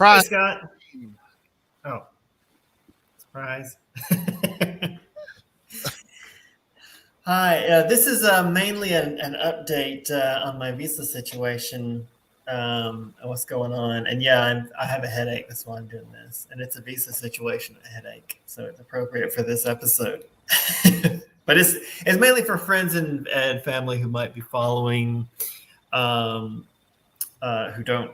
Hey, Surprise. Scott. Oh, surprise. Hi, this is mainly an update on my visa situation, and what's going on. And yeah, I have a headache. That's why I'm doing this. And it's a visa situation, a headache. So it's appropriate for this episode. But it's mainly for friends and family who might be following, um, who don't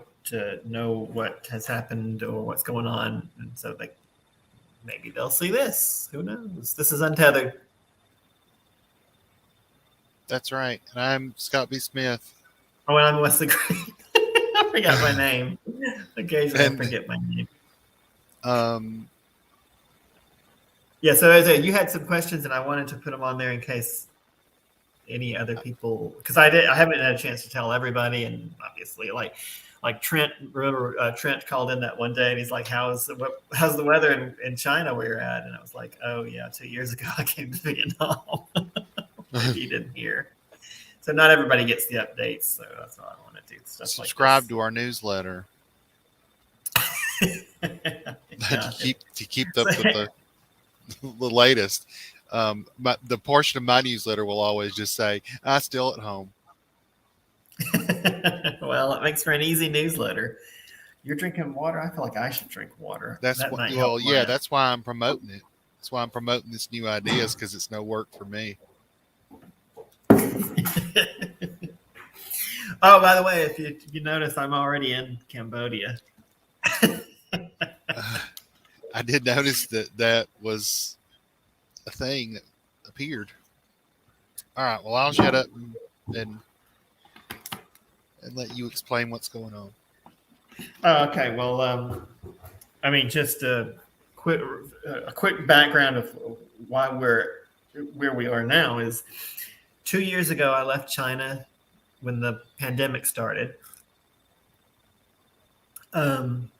know what has happened or what's going on. And so maybe they'll see this. Who knows? This is Untethered. That's right. And I'm Scott B. Smith. Oh, and I'm Wesley Gray. I forgot my name. Occasionally, I And forget my name. um, Yeah, so as you had some questions, and I wanted to put them on there in case any other people, because I haven't had a chance to tell everybody, and obviously, like Trent. Remember, Trent called in that one day, and he's like, how's the weather in China where you're at?" And I was like, "Oh yeah, 2 years ago I came to Vietnam." Maybe you didn't hear. So not everybody gets the updates, so that's why I want to do stuff subscribe like to our newsletter this. Yeah. to keep up with the latest. The portion of my newsletter will always just say, "I still at home." Well, it makes for an easy newsletter. You're drinking water. I feel like I should drink water. That's That what. might Well, help yeah, my. that's why I'm promoting it. That's why I'm promoting this new ideas because it's no work for me. Oh, by the way, if you notice, I'm already in Cambodia. I did notice that was a thing that appeared. All right. Well, I'll shut up and let you explain what's going on. Oh, okay. Well, I mean, just a quick background of why we're where we are now is 2 years ago I left China when the pandemic started, um,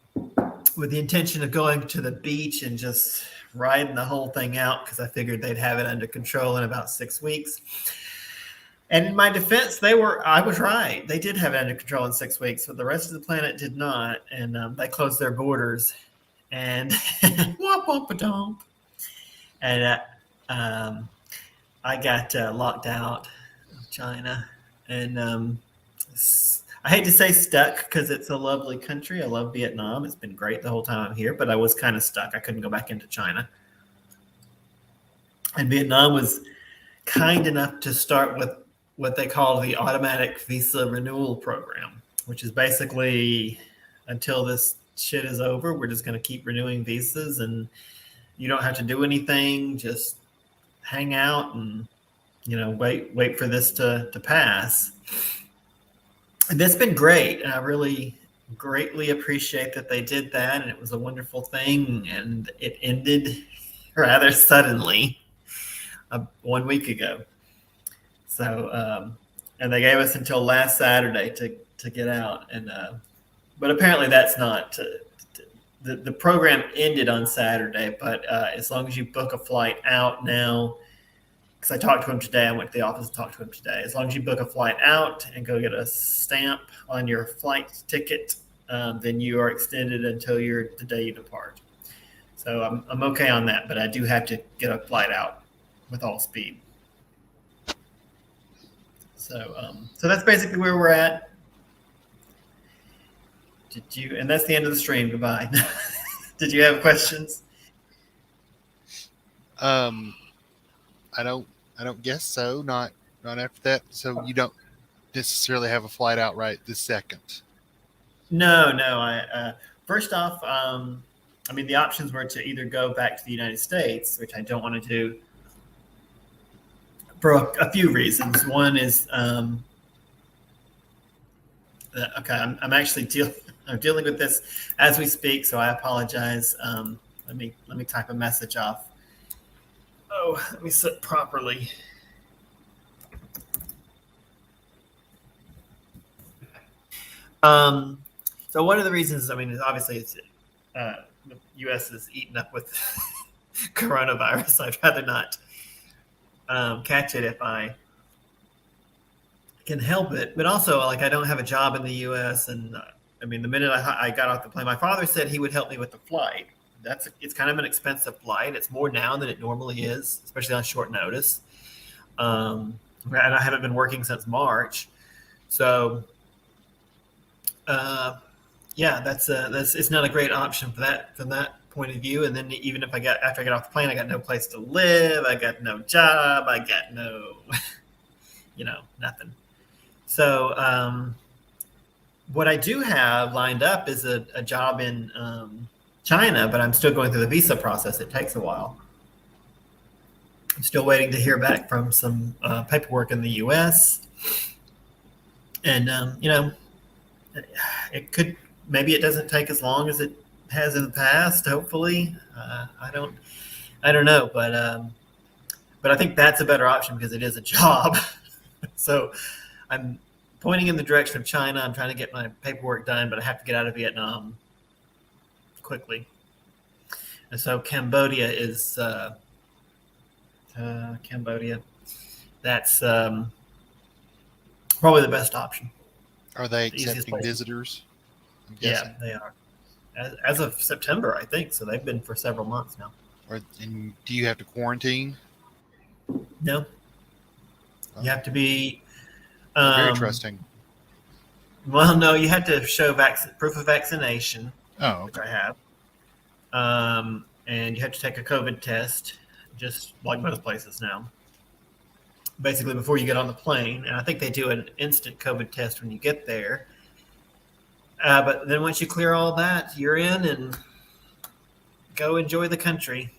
with the intention of going to the beach and just riding the whole thing out because I figured they'd have it under control in about 6 weeks. And in my defense, I was right. They did have it under control in 6 weeks, but the rest of the planet did not, and they closed their borders. And womp womp a dump. And I got locked out of China, and I hate to say stuck because it's a lovely country. I love Vietnam. It's been great the whole time I'm here, but I was kind of stuck. I couldn't go back into China. And Vietnam was kind enough to start with what they call the automatic visa renewal program, which is basically until this shit is over, we're just going to keep renewing visas and you don't have to do anything, just hang out and wait for this to pass. And that's been great, and I really greatly appreciate that they did that, and it was a wonderful thing, and it ended rather suddenly 1 week ago. So, and they gave us until last Saturday to get out, and but apparently that's not. The program ended on Saturday, but as long as you book a flight out now, because I talked to him today, I went to the office and talked to him today. As long as you book a flight out and go get a stamp on your flight ticket, then you are extended until the day you depart. So I'm okay on that, but I do have to get a flight out with all speed. So that's basically where we're at. And that's the end of the stream. Goodbye. Did you have questions? I don't guess so. Not after that. So you don't necessarily have a flight out right this second. No. I first off, I mean, the options were to either go back to the United States, which I don't want to do for a few reasons. One is, okay, I'm actually I'm dealing with this as we speak, so I apologize. Let me type a message off. Oh, let me sit properly. So one of the reasons, I mean, obviously it's the U.S. is eaten up with coronavirus. I'd rather not catch it if I can help it. But also, like, I don't have a job in the U.S. and I mean, the minute I got off the plane, my father said he would help me with the flight. It's kind of an expensive flight. It's more now than it normally is, especially on short notice. And I haven't been working since March, so yeah, that's it's not a great option for that from that point of view. And then even if after I get off the plane, I got no place to live, I got no job, I got no, nothing. So what I do have lined up is a job in China, but I'm still going through the visa process. It takes a while. I'm still waiting to hear back from some paperwork in the U.S. And maybe it doesn't take as long as it has in the past. Hopefully, I don't know, but I think that's a better option because it is a job. So I'm pointing in the direction of China. I'm trying to get my paperwork done, but I have to get out of Vietnam quickly. And so Cambodia is Cambodia. That's probably the best option. Are they accepting visitors? Yeah, they are. As of September, I think. So they've been for several months now. And do you have to quarantine? No. Oh. You have to be... very interesting. Well, no, you have to show proof of vaccination, okay. Which I have. And you have to take a COVID test, just like most places now. Basically, before you get on the plane. And I think they do an instant COVID test when you get there. But then once you clear all that, you're in and go enjoy the country,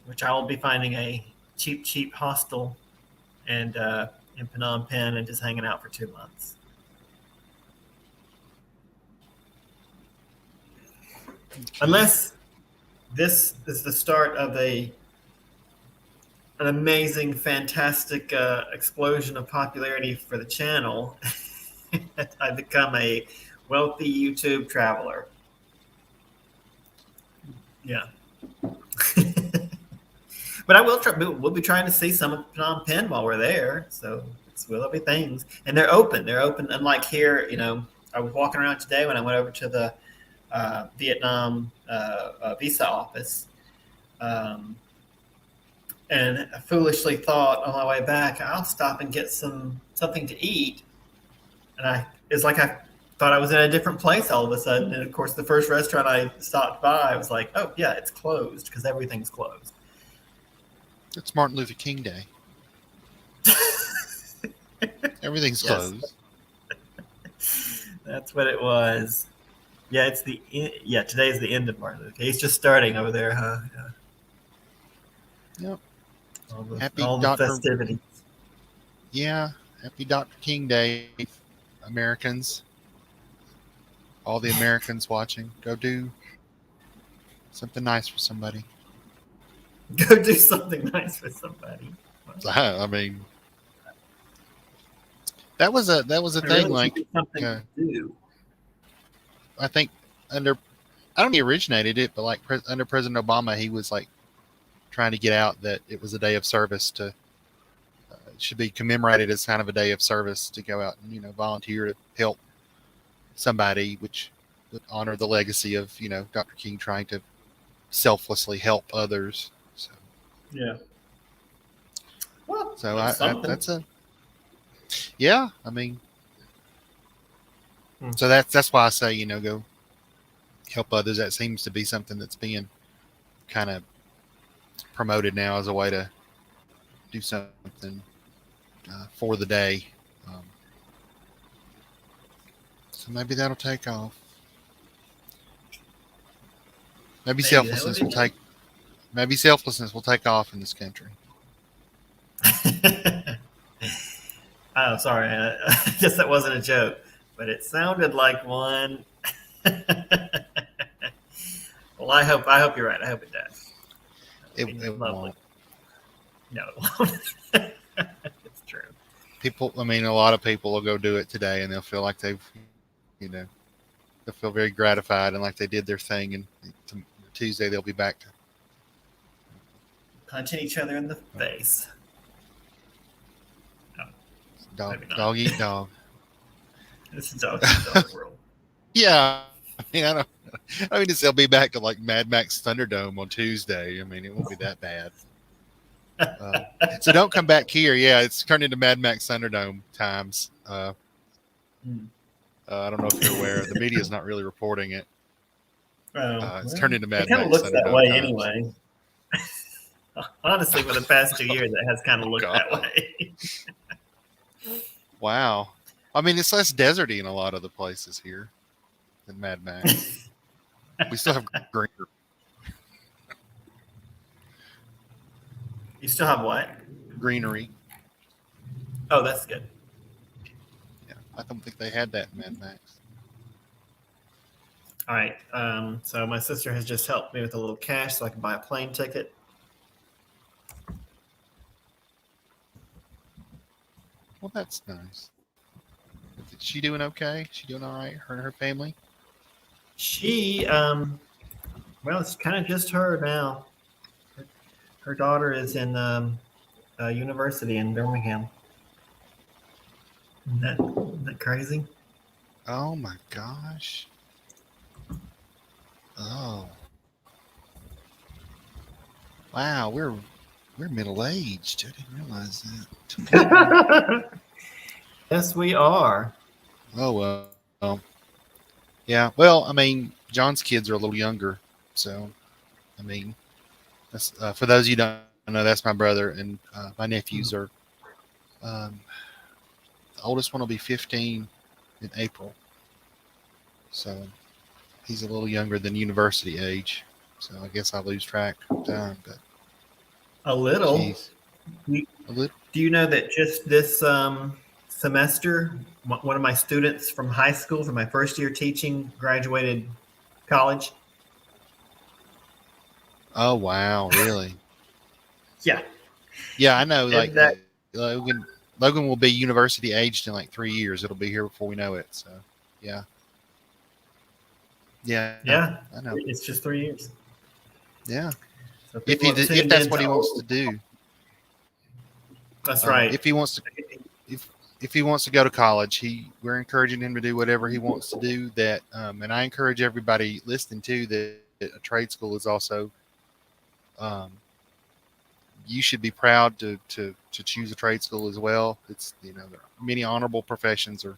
which I will be finding a cheap hostel and in Phnom Penh and just hanging out for 2 months. Unless this is the start of an amazing, fantastic explosion of popularity for the channel, I become a wealthy YouTube traveler. Yeah. But I will try. We'll be trying to see some of Phnom Penh while we're there. So there'll be things, and they're open. They're open. Unlike here, I was walking around today when I went over to the Vietnam visa office, and I foolishly thought on my way back, I'll stop and get something to eat. And it's like I thought I was in a different place all of a sudden. And of course, the first restaurant I stopped by, I was like, oh yeah, it's closed because everything's closed. It's Martin Luther King Day. Everything's closed. That's what it was. Yeah, today is the end of Martin Luther King. He's just starting over there, huh? Yeah. Yep. Happy the festivities. Yeah. Happy Dr. King Day, Americans. All the Americans watching. Go do something nice for somebody. Go do something nice for somebody. I mean, that was a thing. Really like something to do. I think I don't know if he originated it, but like under President Obama, he was like trying to get out that it was a day of service to it should be commemorated as kind of a day of service to go out and volunteer to help somebody, which would honor the legacy of Dr. King trying to selflessly help others. So yeah. Well, so that's yeah. I mean, so that's why I say go help others. That seems to be something that's being kind of promoted now as a way to do something for the day. So maybe that'll take off. Maybe selflessness will take off in this country. Oh, sorry. I guess that wasn't a joke, but it sounded like one. Well, I hope you're right. I hope it does. It won't. No, it won't. It's true. A lot of people will go do it today, and they'll feel like they'll feel very gratified and like they did their thing. And Tuesday they'll be back to punching each other in the face. Dog eat dog. This is dog eat dog world. Yeah, I mean, I mean, they'll be back to like Mad Max Thunderdome on Tuesday. I mean, it won't be that bad. So don't come back here. Yeah, it's turned into Mad Max Thunderdome times. I don't know if you're aware. The media is not really reporting it. Oh, It's well, turned into it Mad kind of Max looks that Thunderdome way times. anyway. Honestly, for the past 2 years, it has kind of Oh looked God! that way. Wow. I mean, it's less deserty in a lot of the places here than Mad Max. We still have greenery. You still have what? Greenery. Oh, that's good. Yeah, I don't think they had that in Mad Max. All right. So my sister has just helped me with a little cash so I can buy a plane ticket. Well, that's nice. Is she doing okay? She doing all right? Her and her family? She, well, it's kind of just her now. Her daughter is in a university in Birmingham. Isn't that crazy? Oh my gosh. Oh. Wow, we're middle aged. I didn't realize that. Yes, we are. Oh well. Yeah. Well, I mean, John's kids are a little younger, so I mean, that's for those of you who don't know, that's my brother, and my nephews are. Um, the oldest one will be 15 in April, so he's a little younger than university age. So I guess I lose track of time, but A little. geez, a little. Do you know that just this semester, one of my students from high school, from my first year teaching, graduated college? Oh wow, really? Yeah. Yeah, I know. Like Isn't that Logan will be university aged in like 3 years. It'll be here before we know it. So, yeah, yeah, Yeah, I know. it's just 3 years. Yeah, So if people have if tuned that's in what he wants to old. do, That's right. if he wants to, if he wants to go to college, we're encouraging him to do whatever he wants to do. That, and I encourage everybody listening to that a trade school is also. You should be proud to choose a trade school as well. It's there are many honorable professions are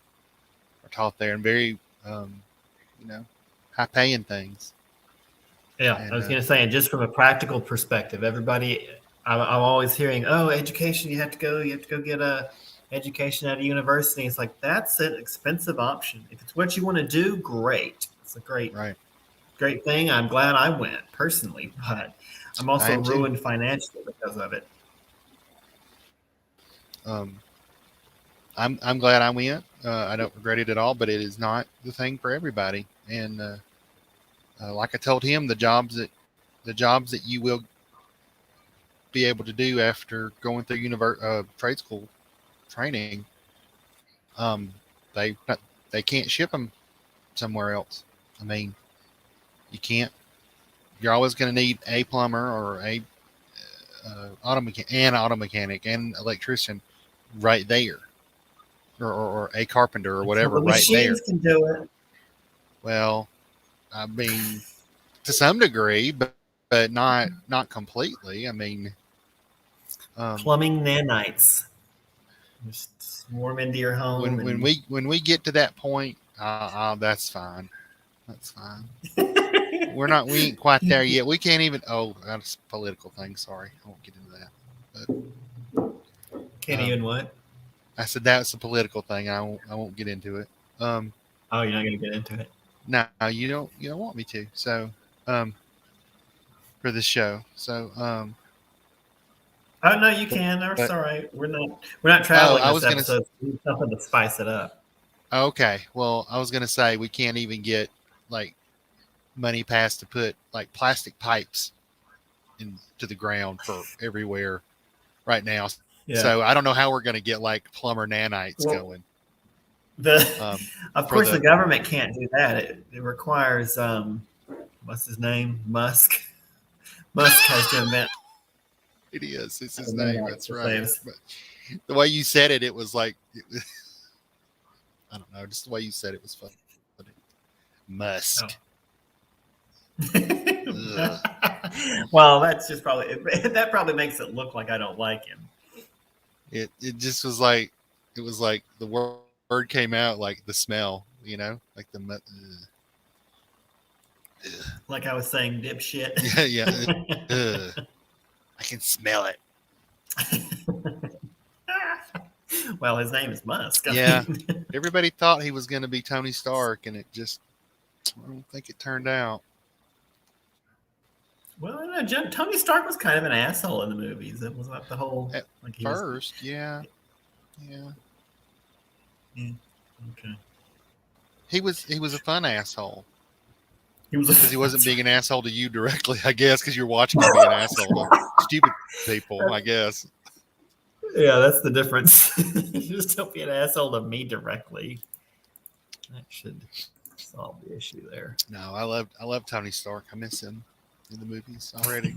taught there and very high paying things. Yeah, And I was going to say, and just from a practical perspective, everybody, I'm always hearing, oh, education, you have to go get a education at a university. It's like, that's an expensive option. If it's what you want to do, great. It's a right, great thing. I'm glad I went personally, but I'm I also am too. ruined financially because of it. Um, I'm glad I went. I don't regret it at all, but it is not the thing for everybody. And like I told him, the jobs that you will be able to do after going through trade school training, um, they they can't ship them somewhere else. I mean, you can't. You're always going to need a plumber or a auto mechanic and electrician right there, or a carpenter or Until whatever the right there. machines can do it. Well, I mean, to some degree, but not completely. I mean, um, Plumbing nanites. Just swarm into your home and when we get to that point, that's fine. That's fine. We ain't quite there yet. We can't even. Oh, that's a political thing. Sorry, I won't get into that. can't But even what? I said that's a political thing. I won't get into it. Oh, you're not going to get into it. No, you don't want me to. So, for this show. So, Oh no, you can. That's but all right. We're not traveling I this was gonna. episode. So we need something to spice it up. Okay, well, I was gonna say we can't even get like money passed to put like plastic pipes into the ground for everywhere right now. Yeah. So I don't know how we're gonna get like plumber nanites Well, going. The of For course the government can't do that. It requires what's his name? Musk. Musk has to invent. It is. It's his I don't know name. what That's to right. say. But the way you said it, it was like I don't know. Just the way you said it was funny. Musk. Oh. Well, that's just probably that probably makes it look like I don't like him. It just was like the word came out like the smell, like the Like I was saying, dipshit. yeah. I can smell it. Well, his name is Musk. Yeah. Everybody thought he was going to be Tony Stark, and I don't think it turned out. Well, I don't know. Tony Stark was kind of an asshole in the movies. It was like the whole At like first, yeah. Okay. He was a fun asshole He was because he wasn't being an asshole to you directly, I guess, because you're watching him be an asshole to stupid people, I guess. Yeah, that's the difference. Just don't be an asshole to me directly. That should solve the issue there. No, I love Tony Stark. I miss him in the movies already.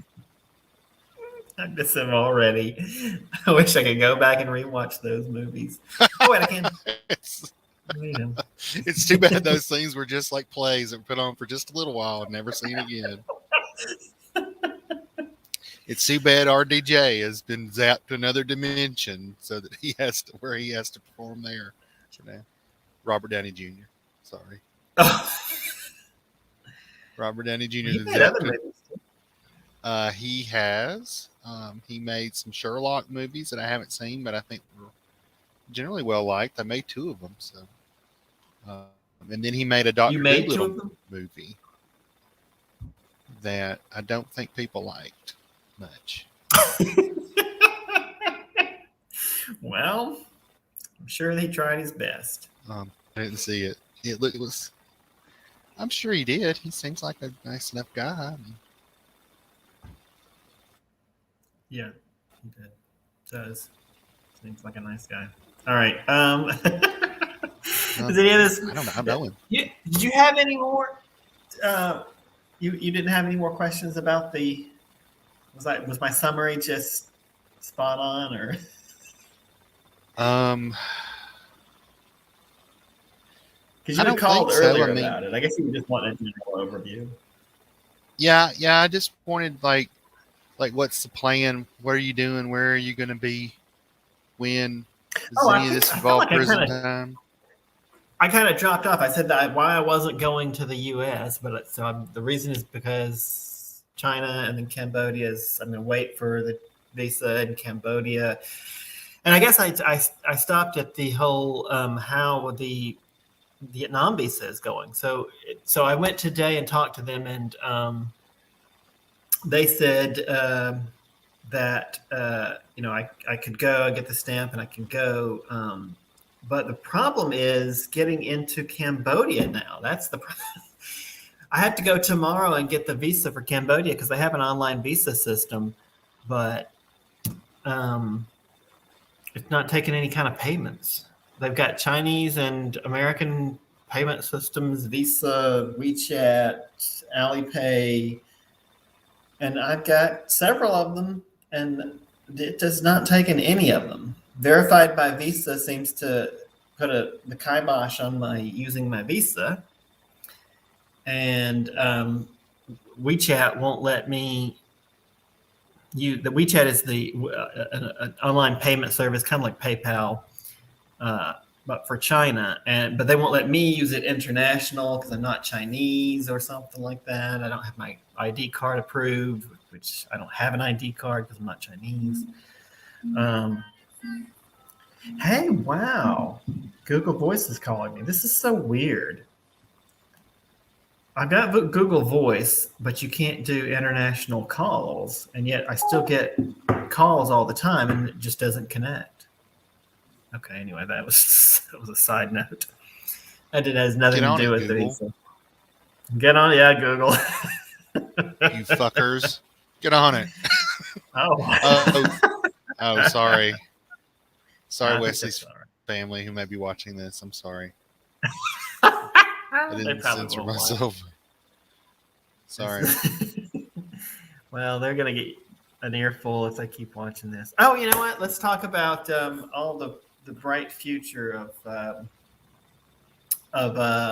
I miss him already. I wish I could go back and rewatch those movies. Oh, wait, I can. It's too bad those things were just like plays that were put on for just a little while and never seen again. It's too bad RDJ has been zapped to another dimension so that he has to perform there. Robert Downey Jr. Sorry. Robert Downey Jr. He made other movies. He has. He made some Sherlock movies that I haven't seen, but I think were generally well liked. I made 2 of them. So, and then he made a Dr. Dolittle movie that I don't think people liked much. Well, I'm sure he tried his best. I didn't see it. It was. I'm sure he did. He seems like a nice enough guy. Yeah, he did. Does. Seems like a nice guy. All right. Is any of this? I don't know. I'm going. Did you have any more? You didn't have any more questions about the? Was my summary just spot on, or? Because you had called earlier about it. I guess you just wanted a general overview. Yeah. I just wanted like what's the plan? What are you doing? Where are you going to be? When? Does any of this involve prison time? I kind of dropped off. I said that why I wasn't going to the U.S., but the reason is because China and then Cambodia is. I'm going to wait for the visa in Cambodia, and I guess I stopped at the whole how the Vietnam visa is going. So I went today and talked to them, and they said that I could go, I get the stamp, and I can go. But the problem is getting into Cambodia now. That's the problem. I had to go tomorrow and get the visa for Cambodia because they have an online visa system, but it's not taking any kind of payments. They've got Chinese and American payment systems, Visa, WeChat, Alipay, and I've got several of them, and it does not take in any of them. Verified by Visa seems to put the kibosh on using my Visa, and WeChat won't let me. The WeChat is an online payment service, kind of like PayPal, but for China, but they won't let me use it international because I'm not Chinese or something like that. I don't have my ID card approved, which I don't have an ID card because I'm not Chinese. Hey, wow. Google Voice is calling me. This is so weird. I got Google Voice, but you can't do international calls, and yet I still get calls all the time, and it just doesn't connect. Okay, anyway, that was a side note. That has nothing to do with the visa. Get on it, yeah, Google. You fuckers. Get on it. Oh, sorry. Sorry, Wesley's family who may be watching this. I'm sorry. I didn't censor myself. Sorry. Well, they're going to get an earful if they keep watching this. Oh, you know what? Let's talk about all the bright future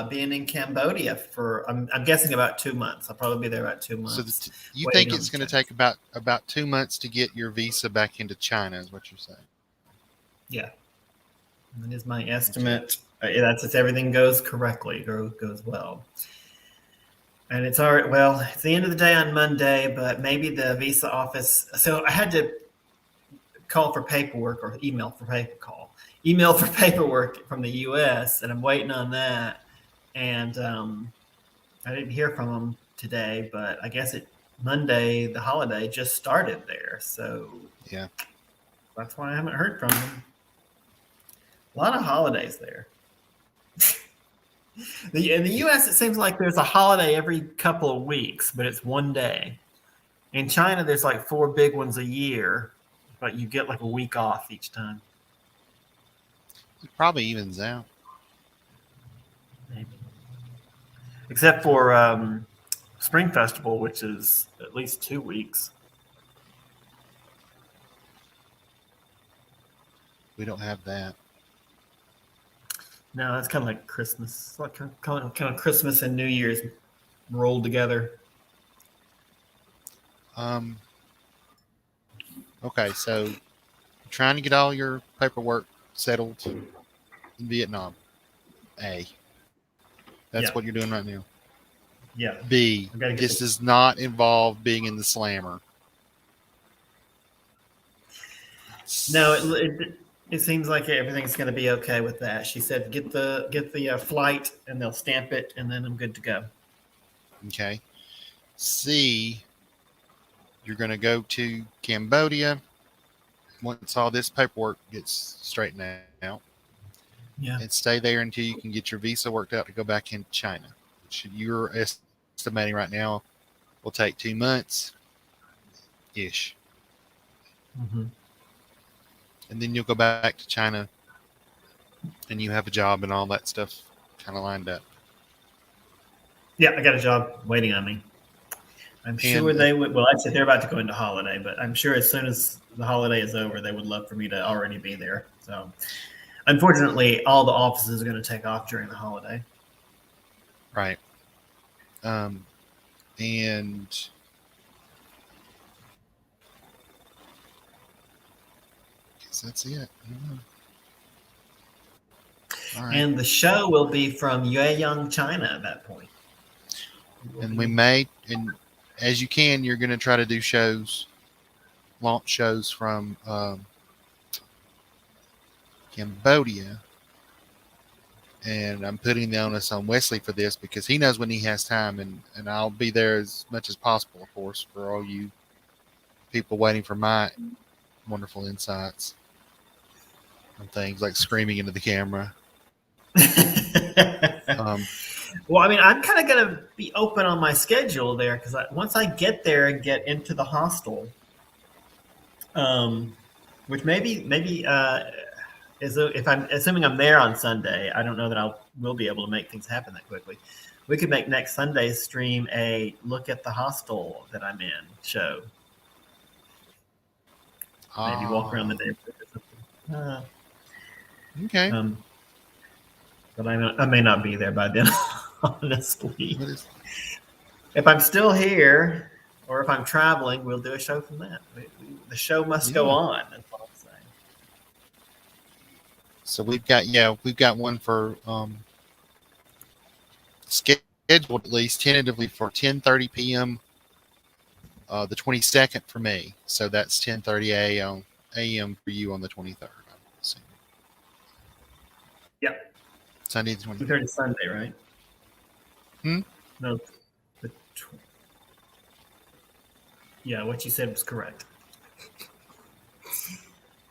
being in Cambodia for I'm guessing about 2 months. I'll probably be there about 2 So months. you waiting think on it's the going to check. take about 2 months to get your visa back into China? Is what you're saying? Yeah, that is my Okay. estimate. That's if everything goes correctly, goes well. And it's all right. Well, it's the end of the day on Monday, but maybe the visa office. So I had to call for paperwork or email for paperwork from the U.S. and I'm waiting on that. And I didn't hear from them today, but I guess Monday the holiday just started there, so Yeah. that's why I haven't heard from them. A lot of holidays there. In the U.S., it seems like there's a holiday every couple of weeks, but it's one day. In China, there's like 4 big ones a year, but you get like a week off each time. It probably evens out. Maybe. Except for Spring Festival, which is at least 2 weeks. We don't have that. No, that's kind of like Christmas. It's like kind of Christmas and New Year's rolled together. Okay, so trying to get all your paperwork settled in Vietnam. A. That's Yeah. what you're doing right now. Yeah. B. I've gotta get This does not involve being in the slammer. No, it seems like everything's going to be okay with that. She said, get the flight, and they'll stamp it, and then I'm good to go. Okay. C. You're going to go to Cambodia once all this paperwork gets straightened out. Yeah. And stay there until you can get your visa worked out to go back into China, which you're estimating right now will take 2 months ish. Mm-hmm. And then you'll go back to China and you have a job and all that stuff kind of lined up. Yeah, I got a job waiting on me. I'm sure they would. Well, actually, they're about to go into holiday, but I'm sure as soon as the holiday is over, they would love for me to already be there. So, unfortunately, all the offices are going to take off during the holiday. Right. And I guess that's it. All right. And the show will be from Yueyang, China at that point. And we may, and as you can, you're going to try to do launch shows from Cambodia. And I'm putting the onus on Wesley for this because he knows when he has time, and I'll be there as much as possible, of course, for all you people waiting for my wonderful insights on things like screaming into the camera. Well, I mean, I'm kind of going to be open on my schedule there because once I get there and get into the hostel, which maybe if I'm assuming I'm there on Sunday, I don't know that will be able to make things happen that quickly. We could make next Sunday's stream a look at the hostel that I'm in show. Maybe walk around the neighborhood or something. Okay. But I may not be there by then, honestly. If I'm still here or if I'm traveling, we'll do a show from that. The show must go on. That's all I'm saying. So we've got one for scheduled at least tentatively for 10:30 p.m. The 22nd for me. So that's 10:30 a.m. for you on the 23rd. Yeah. Sunday the 23rd. 23rd is Sunday, right? No. Yeah, what you said was correct.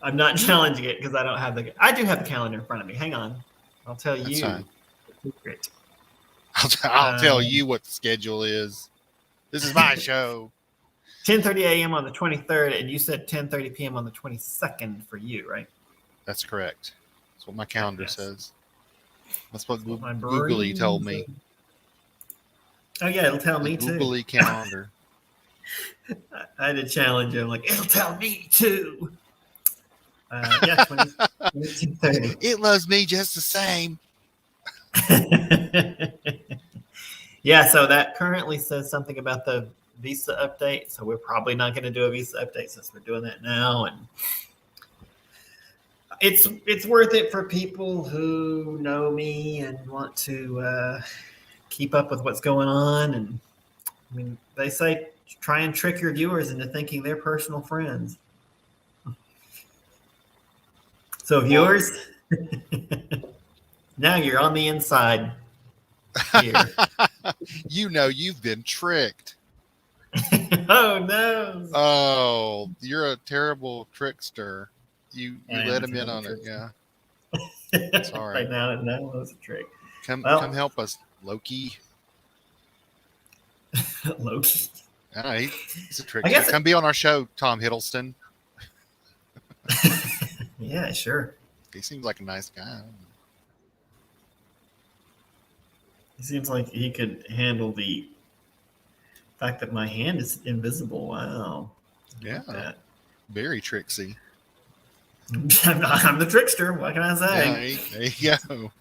I'm not challenging it because I don't have I do have the calendar in front of me. Hang on. I'll tell you the secret. I'll tell you what the schedule is. This is my show. 10:30 a.m. on the 23rd, and you said 10:30 p.m. on the 22nd for you, right? That's correct. That's what my calendar says. That's what my Googly told me. Oh yeah, it'll tell me too. Googly calendar. I had to challenge him, like it'll tell me too. Yeah, 10:30. It loves me just the same. Yeah, so that currently says something about the visa update. So we're probably not going to do a visa update since we're doing that now, and it's worth it for people who know me and want to keep up with what's going on. And I mean, they say try and trick your viewers into thinking they're personal friends. So viewers, now you're on the inside here. You know you've been tricked. Oh no! Oh, you're a terrible trickster. You I am let a him in terrible on it. trickster. Yeah. Sorry. Right now, that was a trick. Come Well- come help us, Loki. Loki. He's a I trickster. guess- Come be on our show, Tom Hiddleston. Yeah, sure. He seems like a nice guy. He seems like he could handle the fact that my hand is invisible. Wow. I like Yeah. that. Very tricksy. I'm the trickster. What can I say? Yeah, there you go.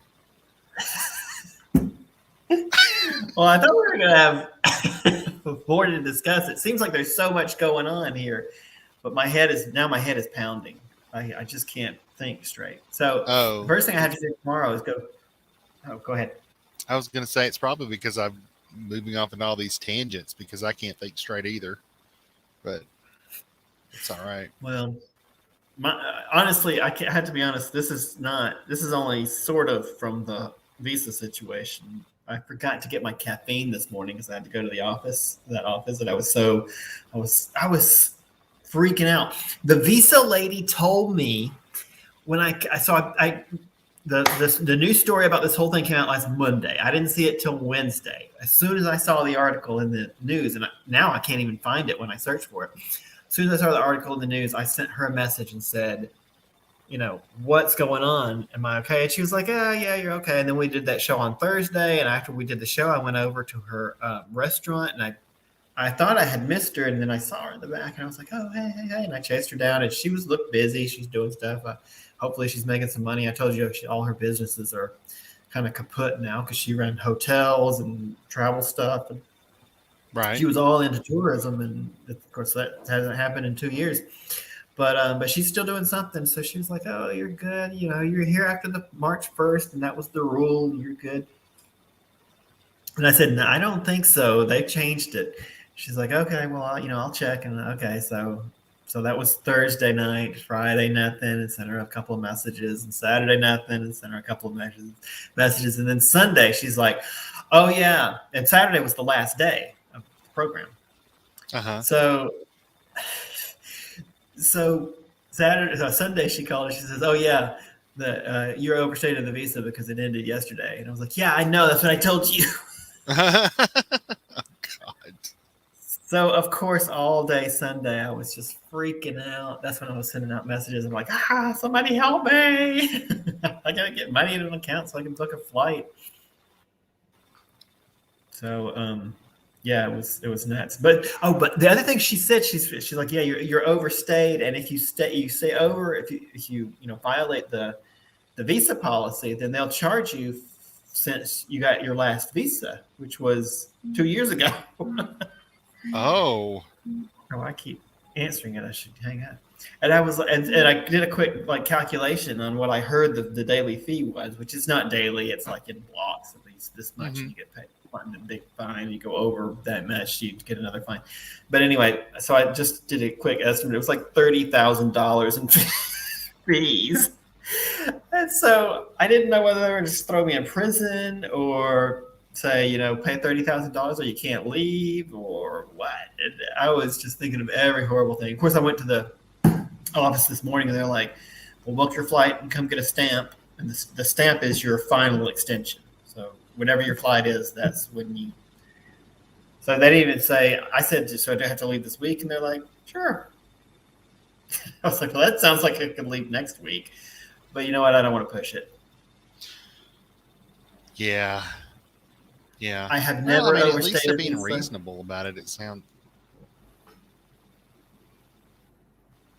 Well, I thought we were going to have more to discuss. It seems like there's so much going on here, but my head is pounding. I just can't think straight. So the Oh, first thing I have to do tomorrow is go. Oh, go ahead. I was going to say it's probably because I'm moving off in all these tangents because I can't think straight either. But it's all right. Well, honestly, I have to be honest. This is only sort of from the visa situation. I forgot to get my caffeine this morning because I had to go to the office. And I was freaking out. The visa lady told me when the news story about this whole thing came out last Monday. I didn't see it till Wednesday. As soon as I saw the article in the news, and now I can't even find it when I search for it. As soon as I saw the article in the news, I sent her a message and said, what's going on? Am I okay? And she was like, yeah, you're okay. And then we did that show on Thursday. And after we did the show, I went over to her restaurant and I thought I had missed her. And then I saw her in the back and I was like, oh, hey. And I chased her down and she looked busy. She's doing stuff. Hopefully she's making some money. I told you all her businesses are kind of kaput now because she ran hotels and travel stuff. And Right. she was all into tourism. And of course that hasn't happened in 2 years. But she's still doing something. So she was like, oh, you're good. You're here after the March 1st. And that was the rule. You're good. And I said, no, I don't think so. They changed it. She's like, okay, well, I'll check. And okay, so that was Thursday night. Friday, nothing. And sent her a couple of messages. And Saturday, nothing. And sent her a couple of messages. And then Sunday, she's like, oh, yeah. And Saturday was the last day of the program. Uh-huh. So Sunday, she called and she says, oh, yeah, you're overstayed in the visa because it ended yesterday. And I was like, yeah, I know. That's what I told you. Oh, God. So, of course, all day Sunday, I was just freaking out. That's when I was sending out messages. I'm like, somebody help me. I got to get money in an account so I can book a flight. So, yeah, it was nuts. But the other thing she said, she's like, yeah, you're overstayed. And if you stay over, if you violate the visa policy, then they'll charge you since you got your last visa, which was 2 years ago. Oh. Oh, I keep answering it. I should hang up. And I was, and I did a quick calculation on what I heard the daily fee was, which is not daily. It's like in blocks. At least this much you get paid. A big fine. You go over that much, you get another fine. But anyway, so I just did a quick estimate. It was like $30,000 in fees. And so I didn't know whether they were just throw me in prison or say, pay $30,000 or you can't leave or what. And I was just thinking of every horrible thing. Of course, I went to the office this morning and they're like, "We'll book your flight and come get a stamp." And the stamp is your final extension. So whenever your flight is, that's when you. So they didn't even say. I said, "So I have to leave this week?" And they're like, "Sure." I was like, "Well, that sounds like I could leave next week." But you know what? I don't want to push it. Yeah. I have never at overstayed. least they're being reasonable about it. It sounds.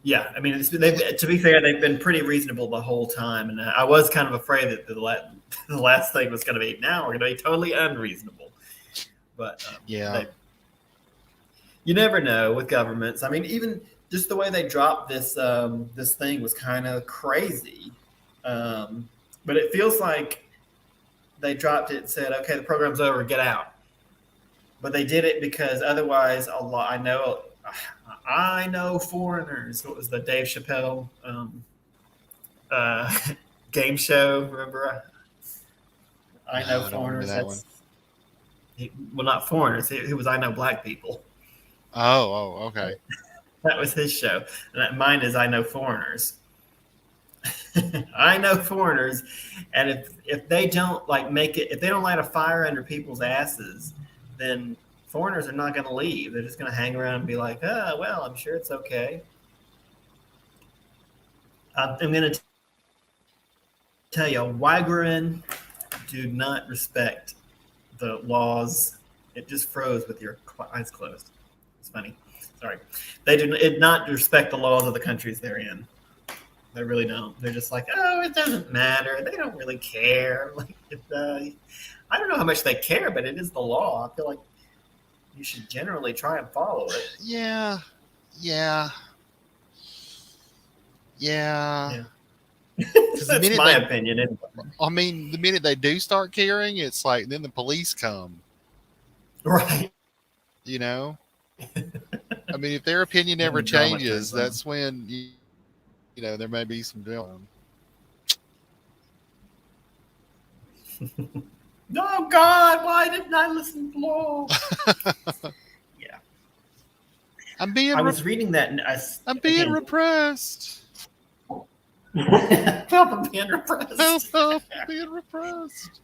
Yeah, I mean, to be fair, they've been pretty reasonable the whole time, and I was kind of afraid that the last thing was going to be now we're going to be totally unreasonable. But Yeah. you never know with governments. I mean, even just the way they dropped this thing was kind of crazy. But it feels like they dropped it and said, "Okay, the program's over, get out." But they did it because otherwise, a lot. I know foreigners. What was the Dave Chappelle uh, game show? Remember? I No, know I don't remember foreigners. that one. Well, not foreigners. It was I know black people. Oh, okay. That was his show. And mine is I know foreigners. I know foreigners, and if they don't like make it, if they don't light a fire under people's asses, then foreigners are not going to leave. They're just going to hang around and be like, "Oh, well, I'm sure it's okay." I'm going to tell you, Wigrin do not respect the laws. It just froze with your eyes closed. It's funny. Sorry. They do not respect the laws of the countries they're in. They really don't. They're just like, oh, it doesn't matter. They don't really care. Like, I don't know how much they care, but it is the law. I feel like you should generally try and follow it. Yeah. That's my opinion. Anyway. I mean, the minute they do start caring, it's like then the police come. Right. You know? I mean, if their opinion never changes, that's when you know there may be some dealing. Oh God! Why didn't I listen to law? Yeah. I was reading that. And I'm being repressed. Help! I'm being repressed. Help! I'm being repressed.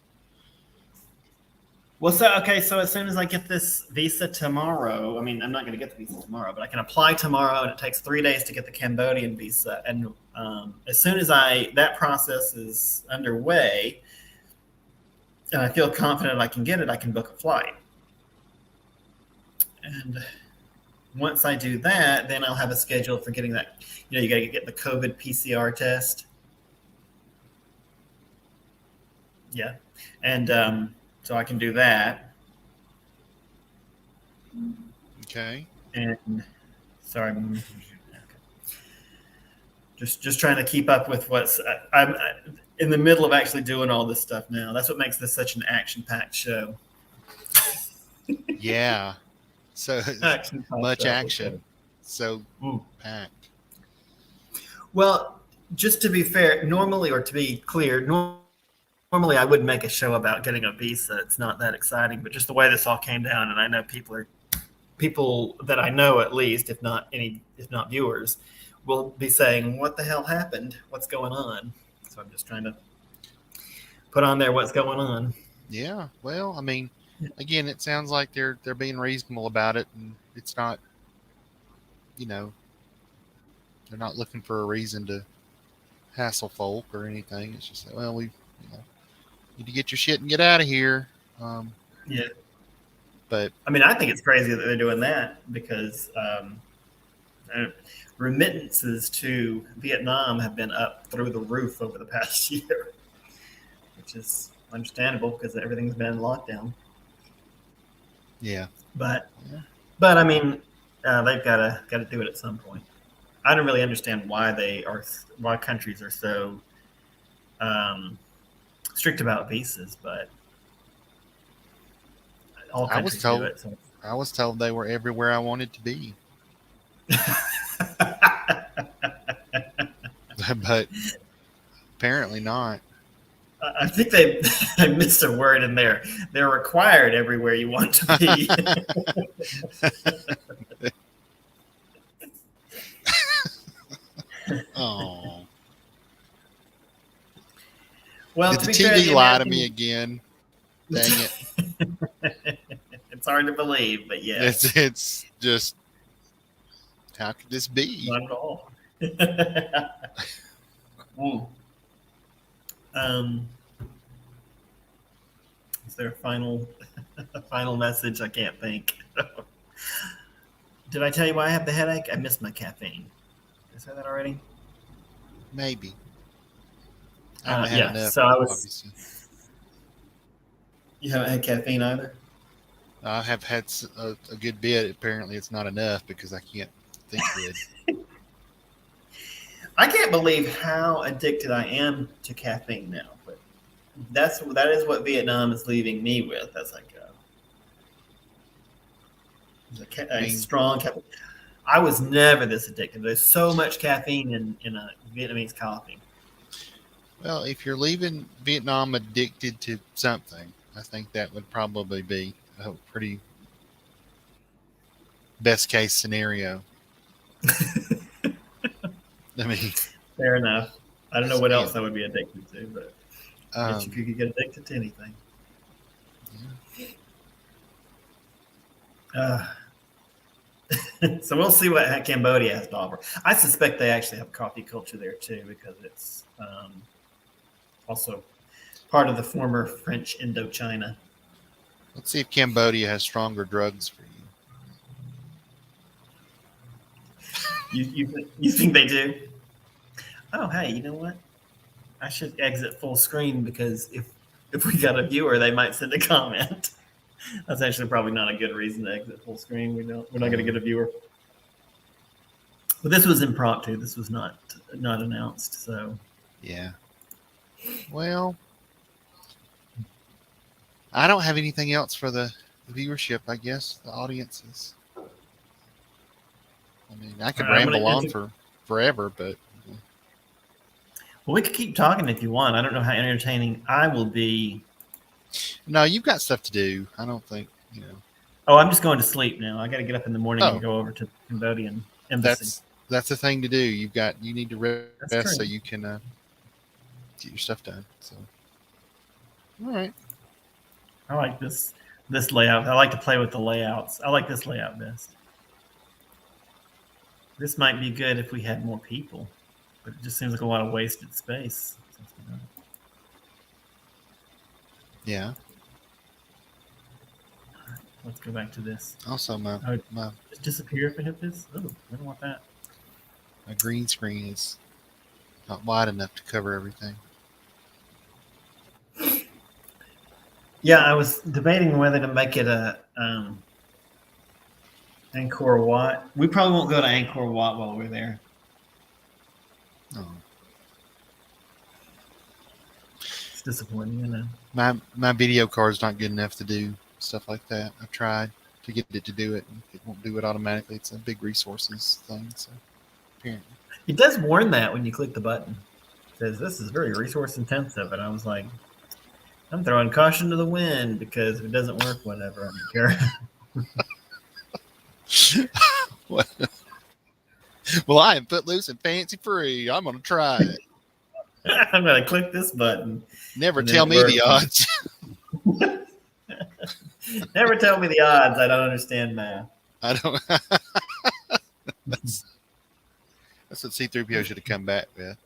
Well, so as soon as I get this visa tomorrow, I mean, I'm not going to get the visa tomorrow, but I can apply tomorrow, and it takes 3 days to get the Cambodian visa. And as soon as that process is underway, and I feel confident I can get it, I can book a flight. And once I do that, then I'll have a schedule for getting that. You know, you got to get the COVID PCR test. Yeah, and so I can do that. Okay. And sorry, just trying to keep up with I'm in the middle of actually doing all this stuff now. That's what makes this such an action-packed show. Yeah. So much action. So packed. Well, just to be fair, normally, or to be clear, normally I wouldn't make a show about getting a visa. It's not that exciting, but just the way this all came down, and I know people that I know at least, if not viewers, will be saying, "What the hell happened? What's going on?" So I'm just trying to put on there what's going on. Yeah. Well, I mean, again, it sounds like they're being reasonable about it, and it's not, you know, they're not looking for a reason to hassle folk or anything. It's just like, well, we need to get your shit and get out of here. Yeah. But I mean, I think it's crazy that they're doing that because remittances to Vietnam have been up through the roof over the past year, which is understandable because everything's been in lockdown. Yeah. But I mean, they've got to do it at some point. I don't really understand why countries are so strict about visas, but all countries do it. So. I was told they were everywhere I wanted to be. But apparently not. I think they missed a word in there. They're required everywhere you want to be. Oh. Well, did the TV lie to me again? Dang it. It's hard to believe, but yeah. It's just, how could this be? Not at all. Is there a final message? I can't think. Did I tell you why I have the headache? I missed my caffeine. I say that already? Maybe. I haven't had Yeah. enough, So I was. obviously. You haven't had caffeine either. I have had a good bit. Apparently, it's not enough because I can't think good. I can't believe how addicted I am to caffeine now. But that is what Vietnam is leaving me with as I go. I A mean, strong caffeine. I was never this addicted. There's so much caffeine in a Vietnamese coffee. well, if you're leaving Vietnam addicted to something, I think that would probably be a pretty best case scenario. I mean, Fair enough. I don't know what yeah. else I would be addicted to, but I guess you could get addicted to anything. So we'll see what Cambodia has to offer. I suspect they actually have coffee culture there too, because it's also part of the former French Indochina. Let's see if Cambodia has stronger drugs for you. You think they do? Oh, hey, you know what? I should exit full screen because if we got a viewer, they might send a comment. That's actually probably not a good reason to exit full screen. We're not going to get a viewer. But this was impromptu. This was not announced. So Yeah. Well, I don't have anything else for the viewership. I guess the audiences. I mean, I could ramble on for forever, but well, we could keep talking if you want. I don't know how entertaining I will be. No, you've got stuff to do. I don't think you know. Oh, I'm just going to sleep now. I got to get up in the morning and go over to the Cambodian embassy. That's the thing to do. You need to rest so you can get your stuff done. So, all right. I like this layout. I like to play with the layouts. I like this layout best. This might be good if we had more people, but it just seems like a lot of wasted space. Yeah. Let's go back to this. Also, my just disappear if I hit this. Oh, I don't want that. My green screen is not wide enough to cover everything. Yeah, I was debating whether to make it a Angkor Wat. We probably won't go to Angkor Wat while we're there. Oh. It's disappointing, you know. My video card's not good enough to do stuff like that. I've tried to get it to do it, and it won't do it automatically. It's a big resources thing. So apparently, it does warn that when you click the button. It says this is very resource intensive, and I was like, I'm throwing caution to the wind because if it doesn't work, whatever. I don't care. Well, I am footloose and fancy free. I'm gonna try it. I'm gonna click this button. Never tell me the odds. Never tell me the odds. I don't understand math. I don't. That's what C-3PO should have come back with.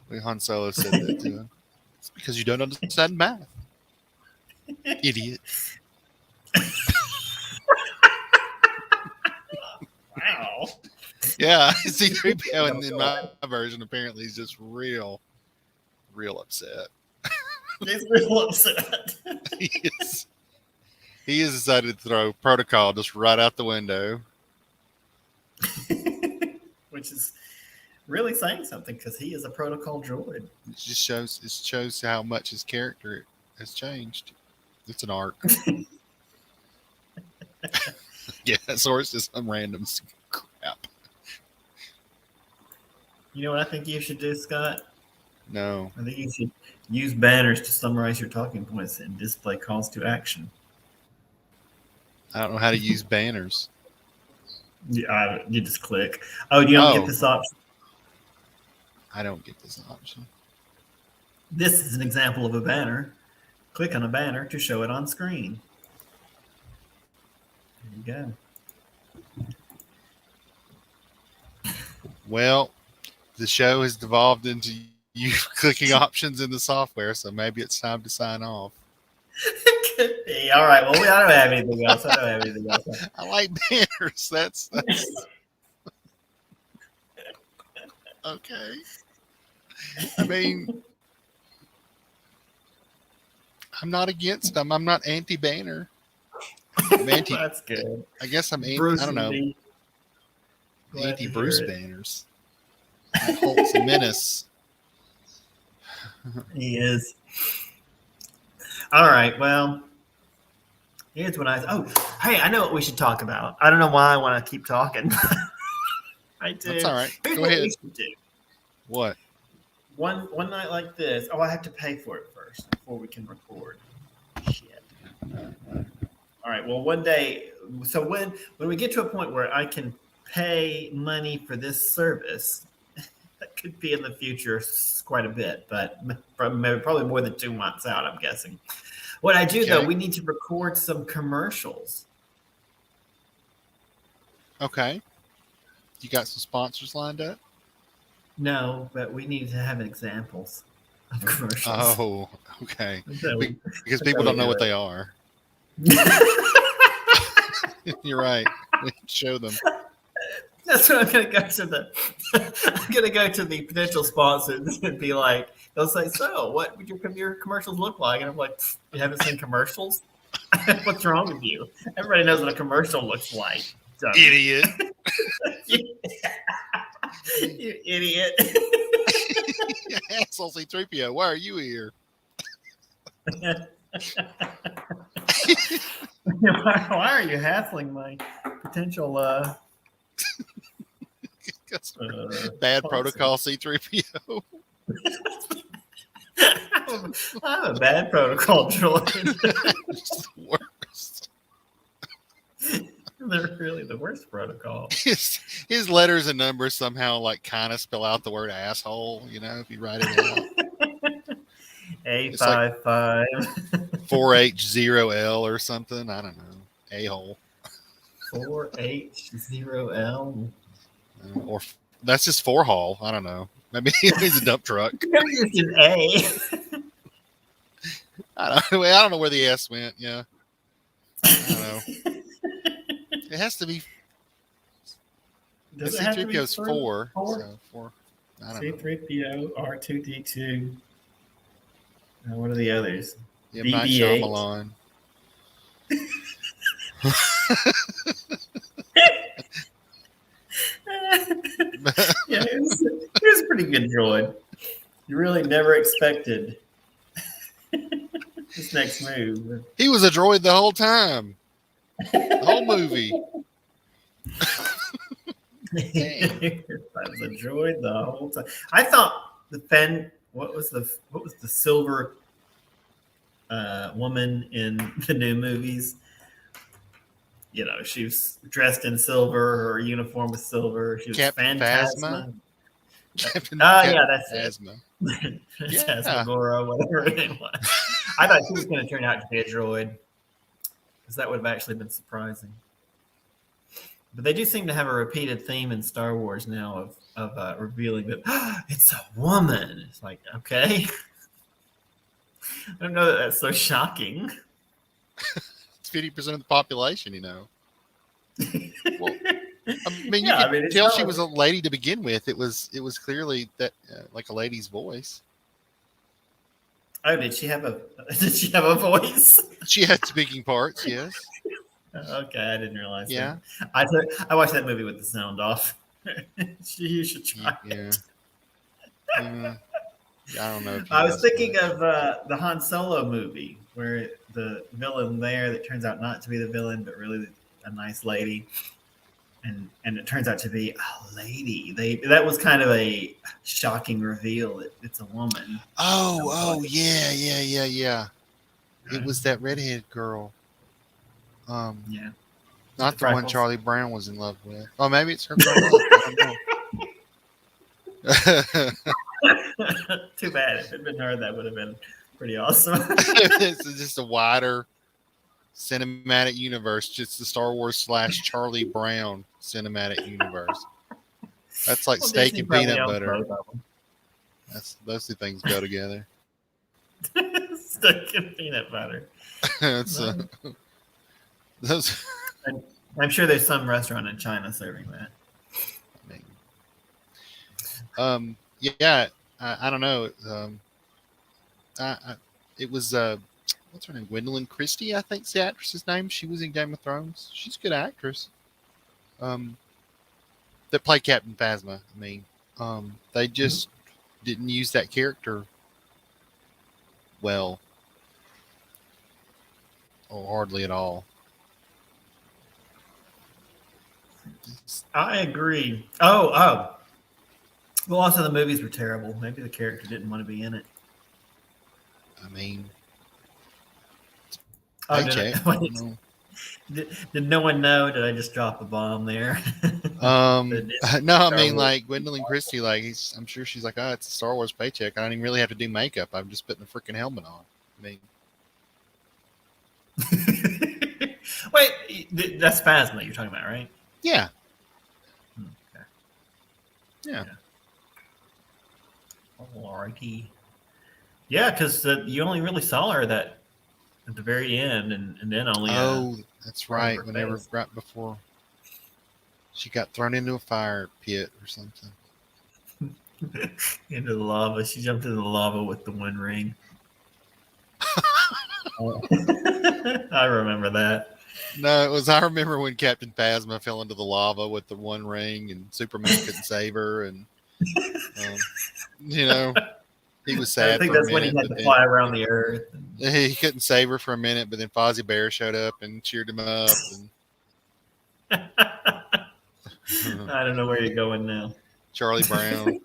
When Han Solo said that to him. It's because you don't understand math. Idiot. Wow. Yeah, C-3PO in my version apparently is just real upset. He's real upset. He has decided to throw protocol just right out the window. Which is really saying something because he is a protocol droid. It just shows how much his character has changed. It's an arc. Yeah, so it's just some random crap. You know what I think you should do, Scott? No. I think you should use banners to summarize your talking points and display calls to action. I don't know how to use banners. Yeah, you just click. Oh, you don't get this option? I don't get this option. This is an example of a banner. Click on a banner to show it on screen. There you go. Well, the show has devolved into you clicking options in the software, so maybe it's time to sign off. Could be. All right. Well, I don't have anything else. I like banners. That's Okay. I mean, I'm not against them. I'm not anti-Banner. I'm anti. That's good. I guess I'm anti. Bruce I don't will know. be glad to Anti-Bruce hear it. Banners. Hulk's a menace. He is. All right. Well, here's what hey, I know what we should talk about. I don't know why I want to keep talking. I do. That's all right. Here's Go what ahead. we should do. What? One night like this. Oh, I have to pay for it first before we can record. Shit. All right. Well, one day. So when we get to a point where I can pay money for this service, that could be in the future quite a bit, but probably more than 2 months out, I'm guessing. What I do though, we need to record some commercials. Okay. You got some sponsors lined up? No, but we need to have examples of commercials. Oh, okay. So Because people don't know what they are. You're right. We can show them. That's what I'm gonna go to the. I'm gonna go to the potential sponsors and be like, they'll say, "So, what would your commercials look like?" And I'm like, "You haven't seen commercials? What's wrong with you? Everybody knows what a commercial looks like." So, Idiot. You idiot. Asshole C-3PO, why are you here? Why are you hassling my potential Bad sponsor? protocol C-3PO. I'm a bad protocol droid. It's the worst. They're really the worst protocol. His letters and numbers somehow like kind of spell out the word asshole, you know, if you write it out. A55. 4H0L or something. I don't know. A-hole. 4H0L. Or that's just four hall. I don't know. Maybe he's a dump truck. It's an A. I don't know where the S went. Yeah. I don't know. It has to be. Does it have to be C-3PO is 4. Four? So 4. I don't know. C-3PO, R2-D2. What are the others? M. Night BB-8. Shyamalan. Yeah, it was a pretty good droid. You really never expected this next move. He was a droid the whole time. The whole movie. I was a droid the whole time. I thought the Fen. What was the silver woman in the new movies? You know, she was dressed in silver. Her uniform was silver. She was Captain Phantasma. Captain Yeah, that's it. Phasma. Phasmagoria, whatever her name was. I thought she was going to turn out to be a droid, because that would have actually been surprising. But they do seem to have a repeated theme in Star Wars now of revealing that it's a woman. It's like, okay. I don't know that that's so shocking. It's 50% of the population, you know. Well, I mean, you Yeah, could it's tell not she like- was a lady to begin with. It was clearly that like a lady's voice. Oh, did she have a voice? She had speaking parts, yes. Okay, I didn't realize. Yeah. That. I watched that movie with the sound off. You should try. Yeah. I don't know. I was thinking of the Han Solo movie, where the villain there that turns out not to be the villain, but really a nice lady, and it turns out to be a lady. That was kind of a shocking reveal that it's a woman. Yeah. It was that redhead girl. Yeah. Not the The one freckles. Charlie Brown was in love with. Oh, maybe it's her. I don't know. Too bad. If it had been her, that would have been pretty awesome. It's just a wider cinematic universe, just the Star Wars / Charlie Brown cinematic universe. That's like Well, steak Disney and probably peanut owns butter. both of Those two things go together. them. Steak and peanut butter. It's, those. I'm sure there's some restaurant in China serving that. I mean, Yeah, I don't know. It was what's her name? Gwendolyn Christie, I think's the actress's name. She was in Game of Thrones. She's a good actress. Um, that played Captain Phasma. I mean, they just didn't use that character well, or hardly at all. I agree. Oh. Well, also the movies were terrible. Maybe the character didn't want to be in it. I mean, Oh, paycheck. did no one know? Did I just drop a bomb there? No, I mean, like Gwendolyn Christie, like I'm sure she's like, oh, it's a Star Wars paycheck. I don't even really have to do makeup. I'm just putting a freaking helmet on. I mean, Wait, that's Phasma you're talking about, right? yeah, Okay. yeah. Alrighty. Yeah, because you only really saw her that at the very end, and then only. Oh, that's right. her Whenever face. right before she got thrown into a fire pit or something. Into the lava. She jumped into the lava with the One Ring. I remember that. No, it was. I remember when Captain Phasma fell into the lava with the One Ring, and Superman couldn't save her, and um, you know, he was sad. I think for that's a when he minute, had to fly around the earth. he couldn't save her for a minute, but then Fozzie Bear showed up and cheered him up. And I don't know where you're going now. Charlie Brown.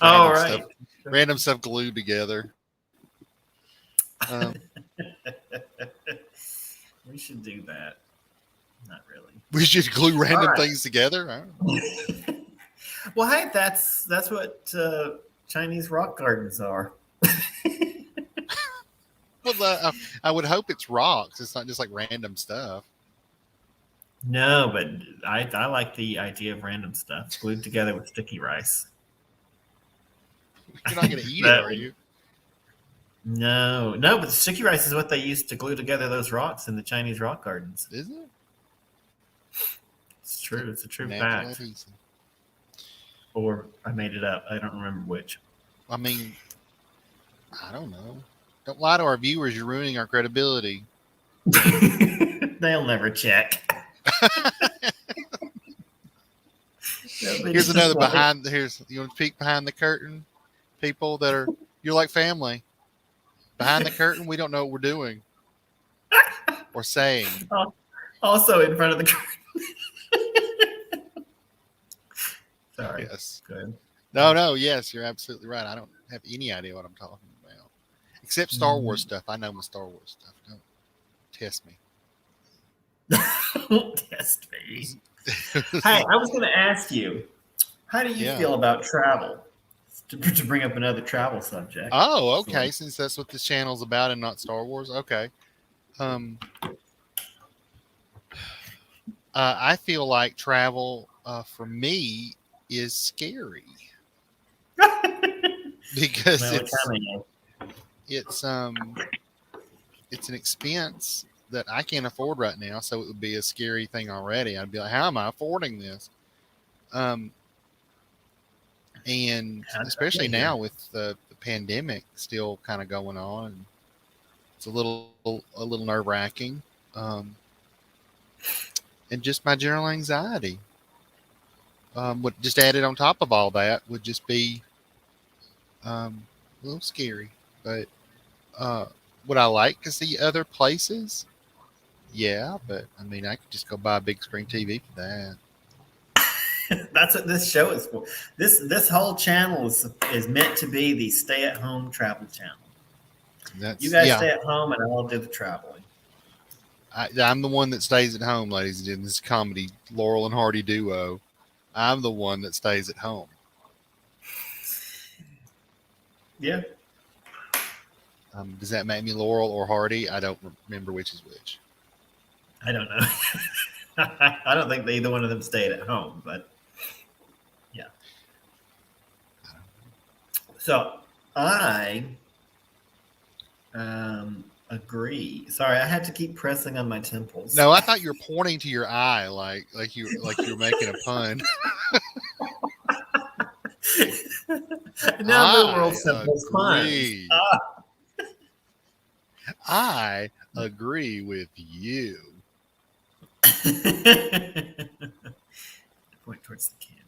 Oh, Random right. stuff, random stuff glued together. We should do that. Not really. We should glue random right. things together. I don't know. Well, hey, that's what Chinese rock gardens are. Well, I would hope it's rocks. It's not just like random stuff. No, but I like the idea of random stuff glued together with sticky rice. You're not going to eat it, are you? No, but the sticky rice is what they used to glue together those rocks in the Chinese rock gardens. Is it? It's true. It's a true Natural fact. adhesive. Or I made it up. I don't remember which. I mean, I don't know. Don't lie to our viewers. You're ruining our credibility. They'll never check. Here's another behind. Here's you want to peek behind the curtain. People that are you're like family. Behind the curtain, we don't know what we're doing or saying. Also in front of the curtain. Sorry. Yes. Good. No. Yes, you're absolutely right. I don't have any idea what I'm talking about, except Star Wars stuff. I know my Star Wars stuff. Don't test me. Don't test me. Hey, I was going to ask you, how do you feel about travel? To bring up another travel subject. Oh, okay. Since that's what this channel's about and not Star Wars. Okay. I feel like travel for me is scary because it's an expense that I can't afford right now. So it would be a scary thing already. I'd be like, how am I affording this? And especially now with the pandemic still kind of going on, it's a little nerve wracking, and just my general anxiety. What just added on top of all that would just be a little scary. But would I like to see other places? Yeah, but I mean, I could just go buy a big screen TV for that. That's what this show is for. This whole channel is meant to be the stay-at-home travel channel. You guys stay at home, and I'll do the traveling. I'm the one that stays at home, ladies and gentlemen. This comedy Laurel and Hardy duo. I'm the one that stays at home. Yeah. Does that make me Laurel or Hardy? I don't remember which is which. I don't know. I don't think either one of them stayed at home, but yeah. So I agree. Sorry, I had to keep pressing on my temples. No, I thought you were pointing to your eye, like you were making a pun. Now the world's I simplest puns. agree. I agree with you. Point towards the camera.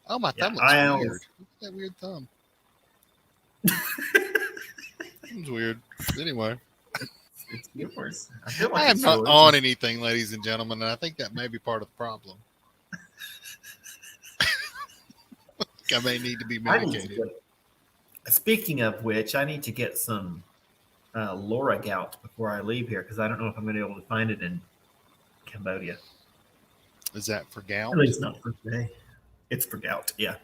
Oh, my Yeah, thumb looks I weird. always- Look at that weird thumb. It's weird. Anyway, It's yours. I feel I like am it's not yours. on anything, ladies and gentlemen, and I think that may be part of the problem. I may need to be I need to medicated. speaking of which, I need to get some Laura gout before I leave here because I don't know if I'm going to be able to find it in Cambodia. Is that for gout? At least not for today. It's for gout. Yeah,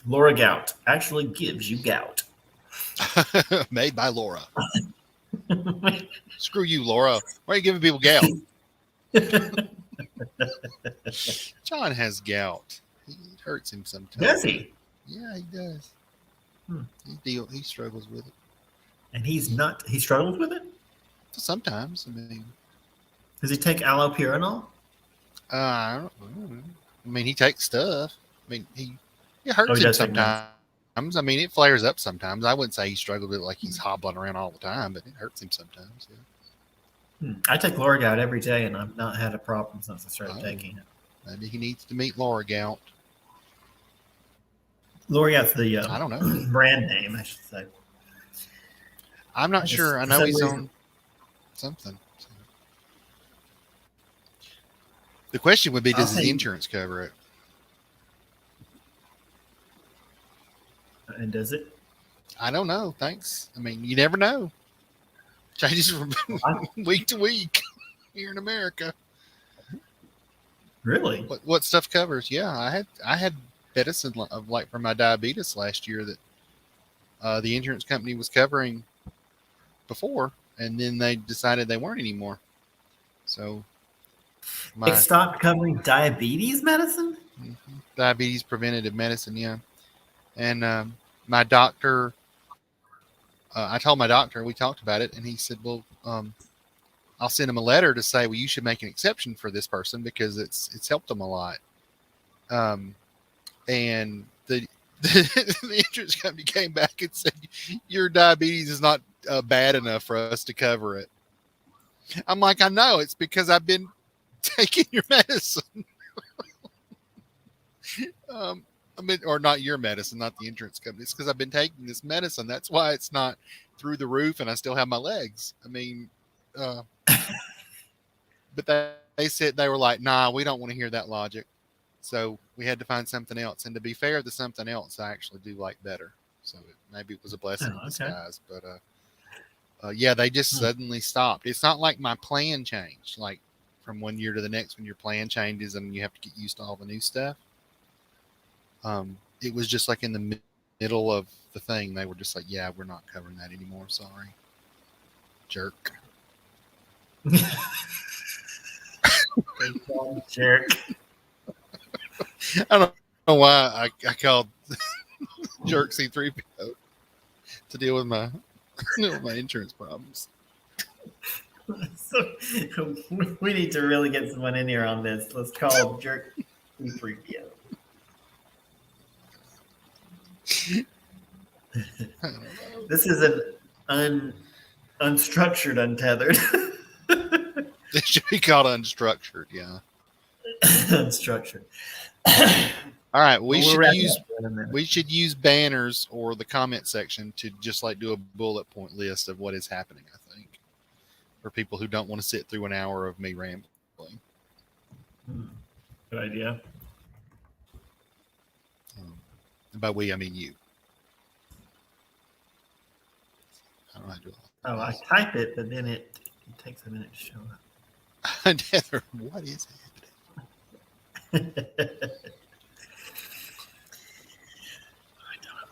Laura gout actually gives you gout. Made by Laura. Screw you, Laura. Why are you giving people gout? John has gout. It hurts him sometimes. Does he? Yeah, he does. Hmm. He struggles with it. And he's not. He struggles with it. Sometimes. I mean, Does he take allopurinol? I don't know. I mean, he takes stuff. I mean, it hurts Oh, he him does take sometimes. I mean, it flares up sometimes. I wouldn't say he struggles with it like he's hobbling around all the time, but it hurts him sometimes. Yeah. I take Laura gout every day, and I've not had a problem since I started Oh. taking it. Maybe he needs to meet Laura gout. Laura gout's the I don't know. brand name, I should say. I'm not just- sure. I for know some he's reason- on something. So. The question would be, does I'll his say- insurance cover it? And does it? I don't know. Thanks. I mean, you never know. Changes from week to week here in America. Really? What stuff covers? Yeah, I had medicine of like for my diabetes last year that the insurance company was covering before, and then they decided they weren't anymore. So They my stopped covering diabetes medicine? diabetes preventative medicine, yeah. And my doctor, I told my doctor, we talked about it, and he said, well, I'll send him a letter to say, well, you should make an exception for this person because it's helped them a lot. And the insurance company came back and said, your diabetes is not bad enough for us to cover it. I'm like, I know, it's because I've been taking your medicine. I mean, or not your medicine, not the insurance company. It's because I've been taking this medicine. That's why it's not through the roof, and I still have my legs. I mean, but they said, they were like, nah, we don't want to hear that logic. So we had to find something else. And to be fair, the something else I actually do like better. So maybe it was a blessing in okay. disguise. But yeah, they just suddenly stopped. It's not like my plan changed, like from one year to the next when your plan changes and you have to get used to all the new stuff. It was just like in the middle of the thing, they were just like, yeah, we're not covering that anymore. Sorry. Jerk. Jerk. I don't know why I called Jerk C3PO to deal with my insurance problems. So, we need to really get someone in here on this. Let's call Jerk C3PO. This is an unstructured, untethered. It should be called unstructured, yeah. Unstructured. All right, we We'll should wrap use it up in a minute. we should use banners or the comment section to just like do a bullet point list of what is happening, I think. For people who don't want to sit through an hour of me rambling. Good idea. And by we, I mean you. I don't know how to do Oh, I type it, but then it takes a minute to show up. Heather, what is happening?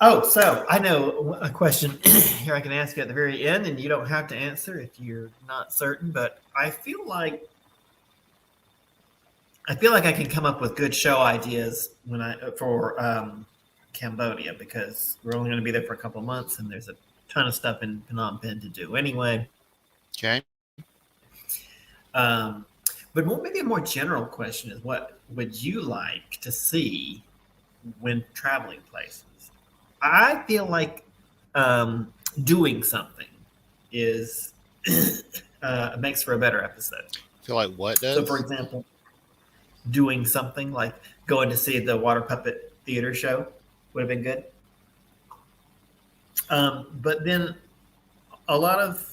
Oh, so I know a question here I can ask you at the very end, and you don't have to answer if you're not certain. But I feel like I can come up with good show ideas for Cambodia because we're only going to be there for a couple of months, and there's a ton of stuff in Phnom Penh to do anyway. Okay. But maybe a more general question is, what would you like to see when traveling places? I feel like doing something is makes for a better episode. Feel like what So, for does? example, doing something like going to see the Water Puppet Theater show would have been good. But then a lot of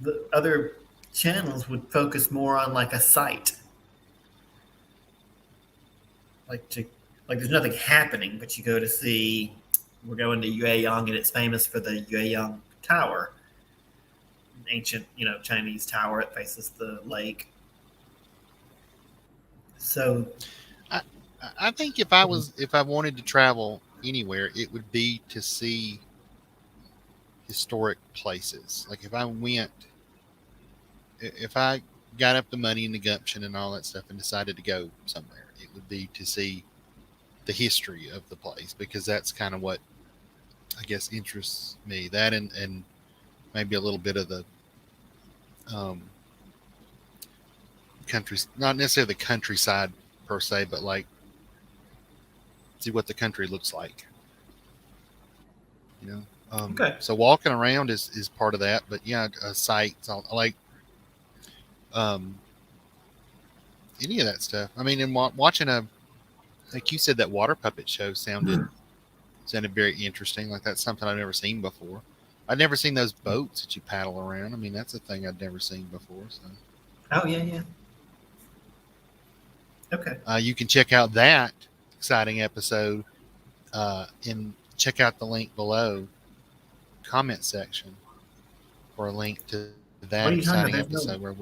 the other channels would focus more on like a site, like to like there's nothing happening, but you go to see. We're going to Yueyang, and it's famous for the Yueyang Tower, an ancient, Chinese tower that faces the lake. So, I I think if I wanted to travel anywhere, it would be to see historic places. Like if I got up the money and the gumption and all that stuff and decided to go somewhere, it would be to see the history of the place because that's kind of what I guess interests me. That and maybe a little bit of the um, country, not necessarily the countryside per se, but like see what the country looks like. You know. okay. So walking around is part of that, but yeah, sights. I like um, any of that stuff. I mean, and watching like you said, that water puppet show sounded very interesting. Like that's something I've never seen before. I'd never seen those boats that you paddle around. I mean, that's a thing I'd never seen before. So, Oh, yeah, yeah. Okay. you can check out that exciting episode and check out the link below comment section for a link to that What are you talking exciting about? episode where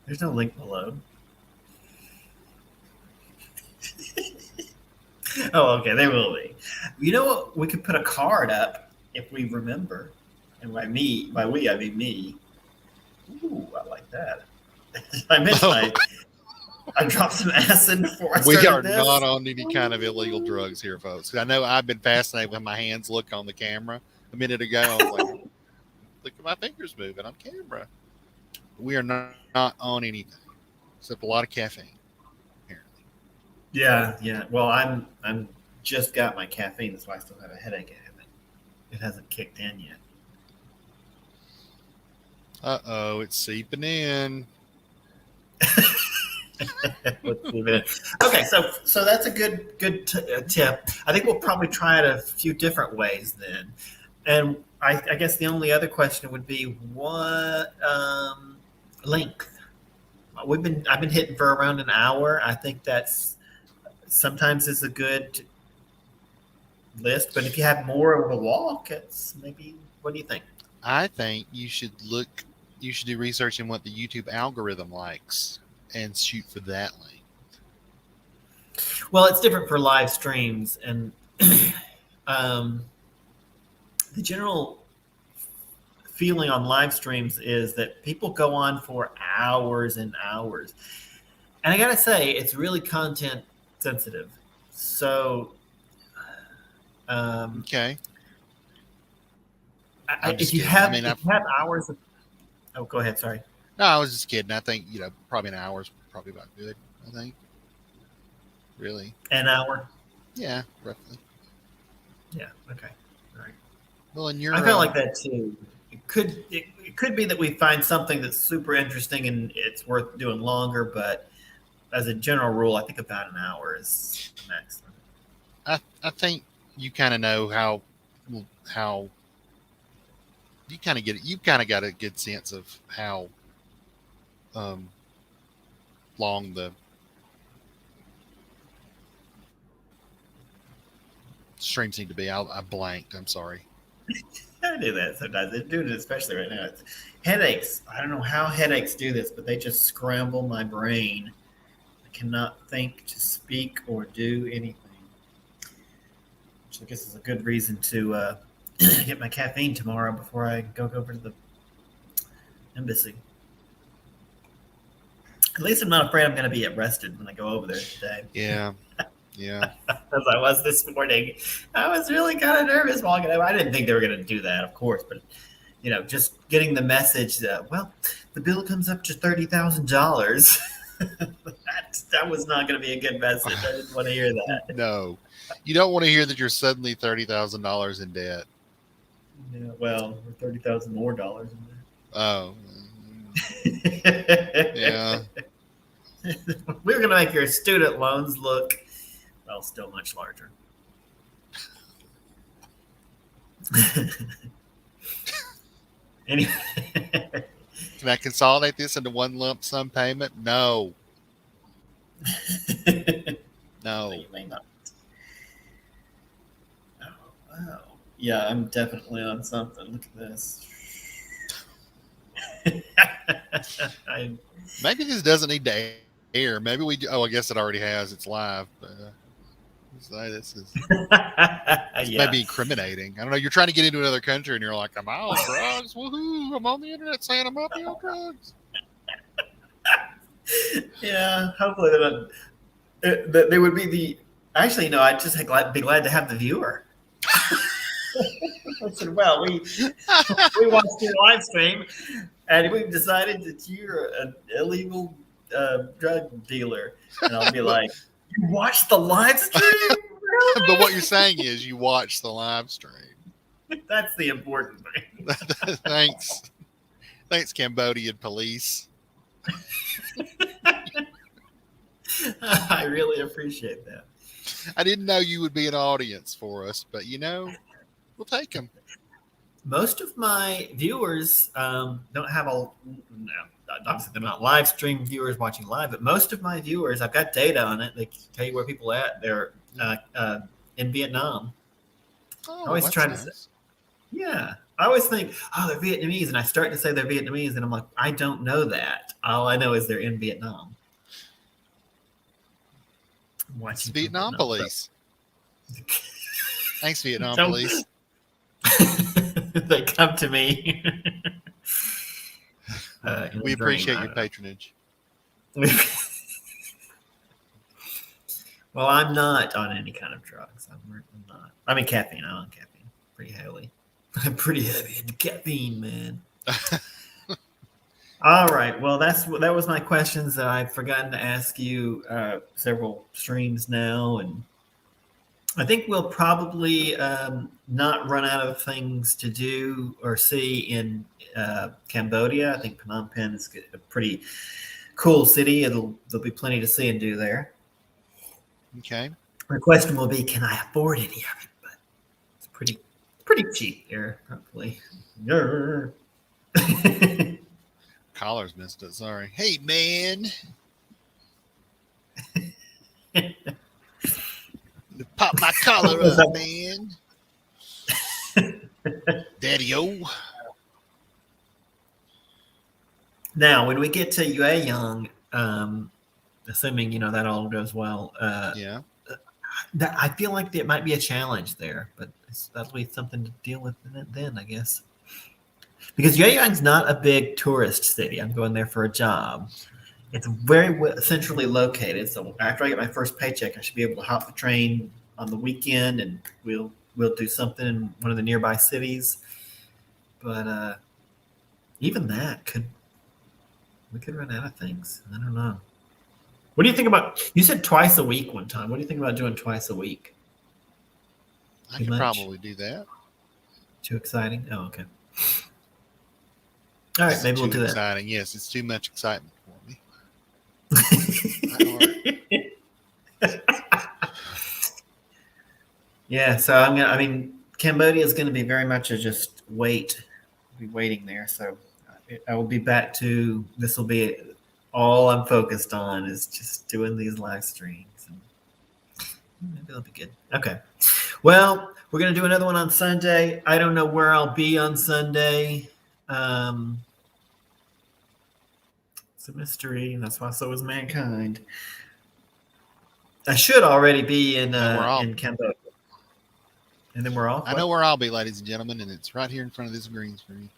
There's no link below. Oh, okay. There will be. You know what? We could put a card up if we remember. And by we, I mean me. Ooh, I like that. I mentioned I dropped some acid before I we started are this. not on any kind of illegal drugs here, folks. I know I've been fascinated when my hands look on the camera a minute ago. I was like, look at my fingers moving on camera. We are not on anything except a lot of caffeine. Apparently, Yeah, yeah. Well, I'm just got my caffeine. That's why I still have a headache. It hasn't kicked in yet. it's seeping in. Let's leave it. Okay, so that's a good tip. I think we'll probably try it a few different ways then. And I guess the only other question would be what length. I've been hitting for around an hour. I think that's sometimes is a good list. But if you have more of a walk, it's maybe. What do you think? I think you should do research in what the YouTube algorithm likes and shoot for that link. Well, it's different for live streams, and the general feeling on live streams is that people go on for hours and hours. And I gotta say, it's really content sensitive. So, Okay. if you have hours of, oh, go ahead. Sorry. No, I was just kidding. I think, probably an hour is probably about good. I think. Really. An hour. Yeah, roughly. Yeah. Okay. All right. Well, and I feel like that too. It could be that we find something that's super interesting and it's worth doing longer, but as a general rule, I think about an hour is the maximum. I think you kind of know how you kind of get it. You kind of got a good sense of how long the streams need to be. I blanked. I'm sorry. I do that sometimes. They do it especially right now. It's headaches. I don't know how headaches do this, but they just scramble my brain. I cannot think to speak or do anything. Which I guess is a good reason to get my caffeine tomorrow before I go over to the embassy. At least I'm not afraid I'm going to be arrested when I go over there today. Yeah. Yeah. As I was this morning. I was really kind of nervous walking over. I didn't think they were going to do that, of course, but just getting the message that, well, the bill comes up to $30,000. That was not going to be a good message. I didn't want to hear that. No, you don't want to hear that you're suddenly $30,000 in debt. Yeah, well, $30,000 more dollars in Oh, there. yeah. We're going to make your student loans look, well, still much larger. Anyway. Can I consolidate this into one lump sum payment? No. No. You may not. Oh, wow. Yeah, I'm definitely on something. Look at this. Maybe this doesn't need to air. Maybe we do. Oh, I guess it already has. It's live. This is maybe incriminating. I don't know. You're trying to get into another country and you're like, I'm out on drugs. Woohoo. I'm on the internet saying I'm out on drugs. Yeah, hopefully they're not. They would be the. Actually, no, I'd just be glad to have the viewer. I said, well, we watched your live stream, and we've decided that you're an illegal drug dealer. And I'll be like, you watched the live stream? Really? But what you're saying is you watched the live stream. That's the important thing. Thanks, Cambodian police. I really appreciate that. I didn't know you would be an audience for us, but we'll take them. Most of my viewers don't have obviously they're not live stream viewers watching live, but most of my viewers, I've got data on it. They can tell you where people are at. They're in Vietnam. Oh, I always that's try nice. to say, yeah. I always think, oh, they're Vietnamese, and I start to say they're Vietnamese, and I'm like, I don't know that. All I know is they're in Vietnam. It's Vietnam police. Thanks, Vietnam Don't- police. They come to me. We appreciate your patronage. Well, I'm not on any kind of drugs. I'm not. I mean, caffeine. I'm on caffeine pretty heavily. I'm pretty heavy into caffeine, man. All right. Well, that was my questions that I've forgotten to ask you several streams now, and I think we'll probably not run out of things to do or see in Cambodia. I think Phnom Penh is a pretty cool city. There'll be plenty to see and do there. Okay. My question will be, can I afford any of it? But it's pretty cheap here, probably. Collar's missed it. Sorry. Hey, man. Pop my collar up, man. Daddy-o. Now, when we get to Yueyang, assuming that all goes well, Yeah. I feel like there might be a challenge there, but that'll be something to deal with then, I guess. Because Yueyang's not a big tourist city. I'm going there for a job. It's very centrally located, so after I get my first paycheck, I should be able to hop the train on the weekend, and we'll do something in one of the nearby cities. But even that we could run out of things. I don't know. What do you think about? You said twice a week one time. What do you think about doing twice a week? I Too could much? probably do that. Too exciting? Oh, okay. All right, maybe we'll do that. Exciting. Yes, it's too much excitement for me. Yeah, so Cambodia is going to be very much a just wait. I'll be waiting there, so I will be back to. This will be all I'm focused on is just doing these live streams. And maybe that'll be good. Okay. Well, we're going to do another one on Sunday. I don't know where I'll be on Sunday. It's a mystery, and that's why so is mankind. I should already be in Cambodia. And then we're off. I know where I'll be, ladies and gentlemen, and it's right here in front of this green screen.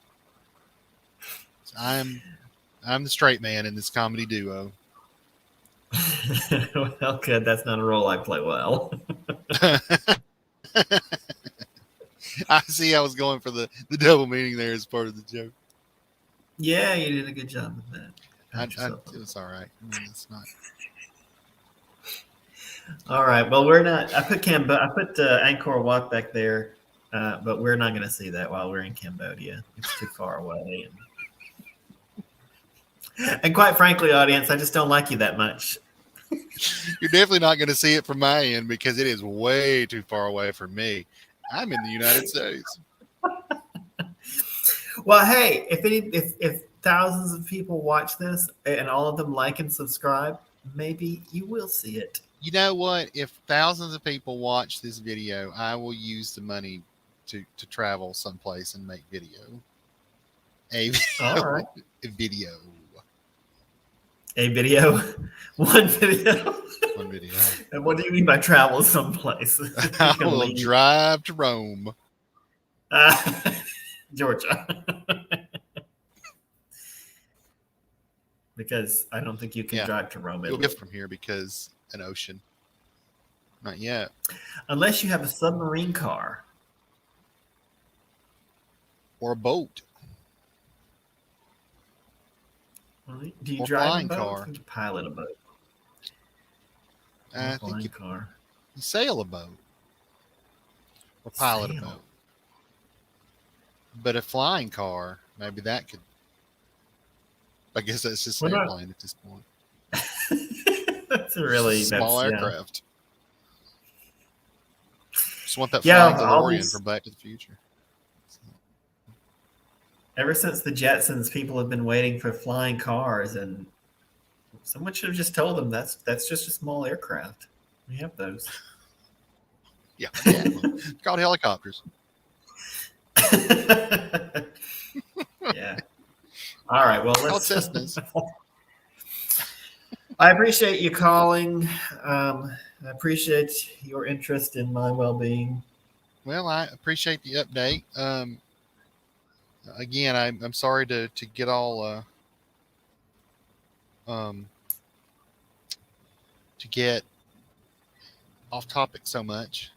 So I'm the straight man in this comedy duo. Well, good. That's not a role I play well. I see. I was going for the double meaning there as part of the joke. Yeah, you did a good job with that. It was all right. I mean, it's not. All right. Well, we're not. I put Angkor Wat back there, but we're not going to see that while we're in Cambodia. It's too far away. And quite frankly, audience, I just don't like you that much. You're definitely not going to see it from my end because it is way too far away from me. I'm in the United States. Well, hey, if thousands of people watch this and all of them like and subscribe, maybe you will see it. You know what? If thousands of people watch this video, I will use the money to travel someplace and make video. All right. A video. A video? One video? One video. And what do you mean by travel someplace? I will drive to Rome. Georgia. Because I don't think you can drive to Rome. You'll get from here because an ocean. Not yet. Unless you have a submarine car. Or a boat. Do you or drive flying a boat? car. I think you pilot a boat. I think you car. You sail a boat. Or pilot a boat. But a flying car, maybe that could. I guess that's just an airplane at this point. That's really small aircraft. Just want that Yeah, flying DeLorean from Back to the Future. Ever since the Jetsons, people have been waiting for flying cars, and someone should have just told them that's just a small aircraft. We have those. Yeah, called helicopters. Yeah. All right. Well, Called Cessnas. I appreciate you calling. I appreciate your interest in my well-being. Well, I appreciate the update. Again, I'm sorry to get all to get off topic so much.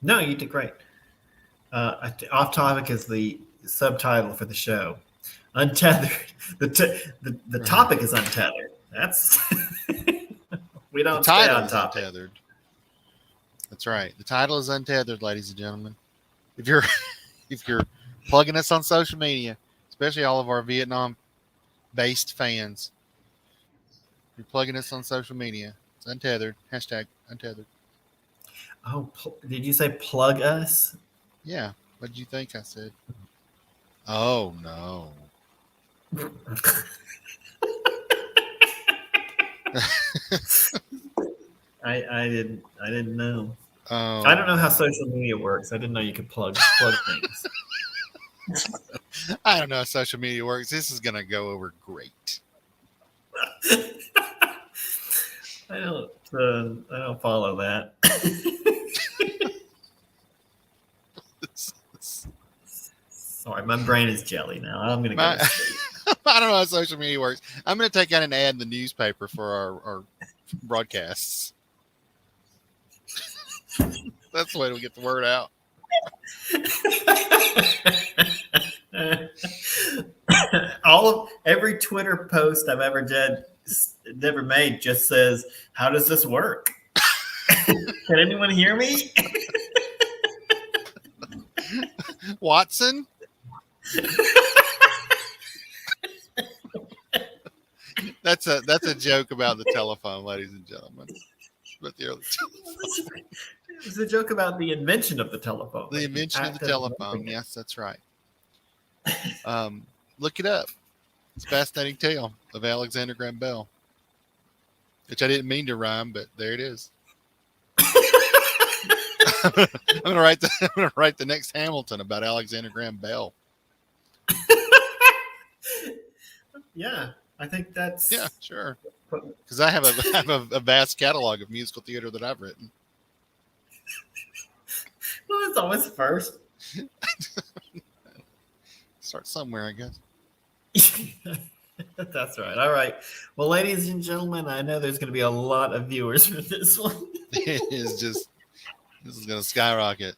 No, you did great. Off topic is the subtitle for the show. Untethered. The topic is untethered. That's we don't stay on topic. Untethered. That's right. The title is Untethered, ladies and gentlemen. If you're plugging us on social media, especially all of our Vietnam-based fans, if you're plugging us on social media, it's Untethered. Hashtag Untethered. Oh, did you say plug us? Yeah. What did you think I said? Oh no. I didn't know. Oh. I don't know how social media works. I didn't know you could plug things. I don't know how social media works. This is gonna go over great. I don't follow that. Sorry, my brain is jelly now. I'm gonna go to sleep. I don't know how social media works. I'm gonna take out an ad in the newspaper for our broadcasts. That's the way we get the word out. Every Twitter post I've never made just says, "How does this work?" Can anyone hear me? Watson? That's a joke about the telephone, ladies and gentlemen. But the early telephone. It's a joke about the invention of the telephone. The invention of the telephone. Yes, that's right. Look it up. It's a fascinating tale of Alexander Graham Bell, which I didn't mean to rhyme, but there it is. I'm gonna write the next Hamilton about Alexander Graham Bell. Yeah, I think that's sure. Because I have a vast catalog of musical theater that I've written. Well, it's always first. Start somewhere, I guess. That's right. All right. Well, ladies and gentlemen, I know there's going to be a lot of viewers for this one. This is going to skyrocket.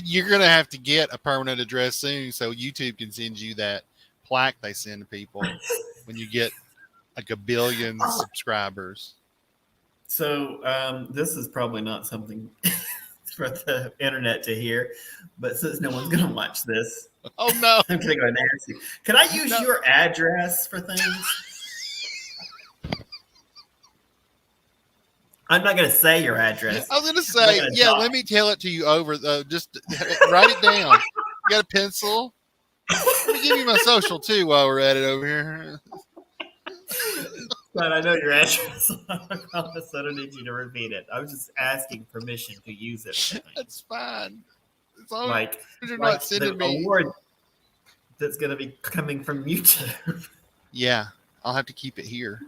You're gonna have to get a permanent address soon, so YouTube can send you that plaque they send to people when you get like a billion subscribers. So this is probably not something for the internet to hear, but since no one's going to watch this, Oh no! I'm going to go ahead and ask you. Can I use No. your address for things? I'm not going to say your address. I was gonna say, gonna yeah. talk. Let me tell it to you over. Just write it down. You got a pencil? Let me give you my social too while we're at it over here. But I know your address. I promise I don't need you to repeat it. I was just asking permission to use it. For things. That's fine. As long Like, as you're like not sending the me. award that's going to be coming from YouTube. Yeah, I'll have to keep it here.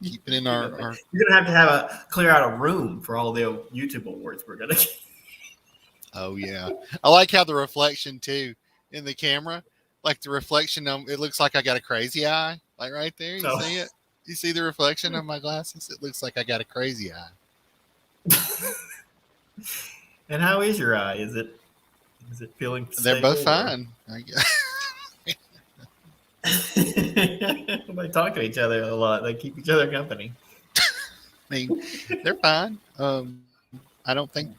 Keep it in our You're going to have a clear out a room for all the YouTube awards we're going to get. Oh yeah, I like how the reflection too in the camera, like the reflection. It looks like I got a crazy eye, like right there. You Oh. see it? You see the reflection of my glasses? It looks like I got a crazy eye. And how is your eye? Is it feeling They're both stable, or- fine. I guess. They talk to each other a lot. They keep each other company. I mean, they're fine. I don't think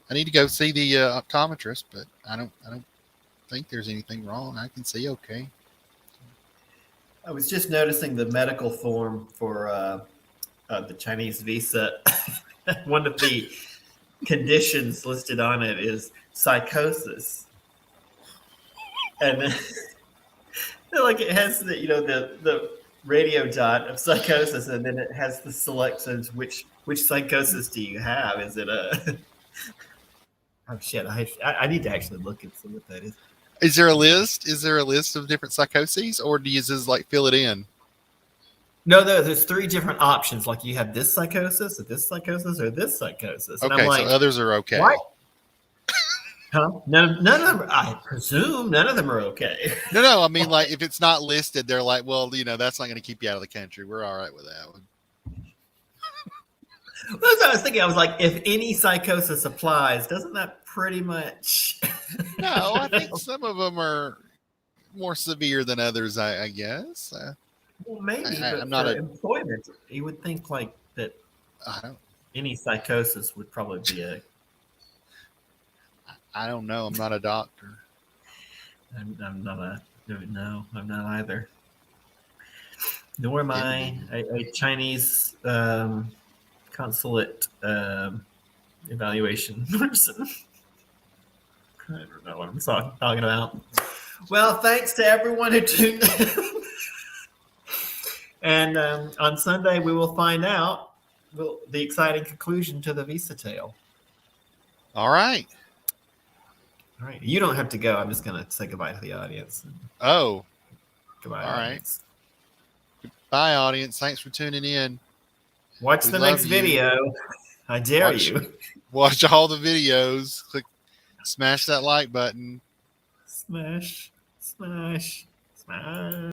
I need to go see the optometrist, but I don't think there's anything wrong. I can see okay. I was just noticing the medical form for the Chinese visa. One of the conditions listed on it is psychosis, and like it has the radio dot of psychosis, and then it has the selections. Which psychosis do you have? Is it a oh shit! I need to actually look and see what that is. Is there a list? Is there a list of different psychoses, or do you just like fill it in? No, there's three different options. Like you have this psychosis, or this psychosis, or this psychosis. And Okay, I'm like, so others are okay. why? Huh? None of them. I presume none of them are okay. No. I mean, like if it's not listed, they're like, well, that's not going to keep you out of the country. We're all right with that one. That's what I was thinking. I was like, if any psychosis applies, doesn't that pretty much? No, I think some of them are more severe than others. I guess. Well, maybe, I'm but not for a- employment, you would think like that. I don't. Any psychosis would probably be a. I don't know. I'm not a doctor. I'm not a. No, I'm not either. Nor am I a Chinese consulate evaluation person. I don't know what I'm talking about. Well, thanks to everyone who tuned in. And on Sunday, we will find out the exciting conclusion to the Visa tale. All right. All right. You don't have to go. I'm just going to say goodbye to the audience. Oh, Goodbye, All right. audience. bye, audience. Thanks for tuning in. Watch We the love next you. video. I dare Watch- you. Watch all the videos. Smash that like button. Smash, smash, smash.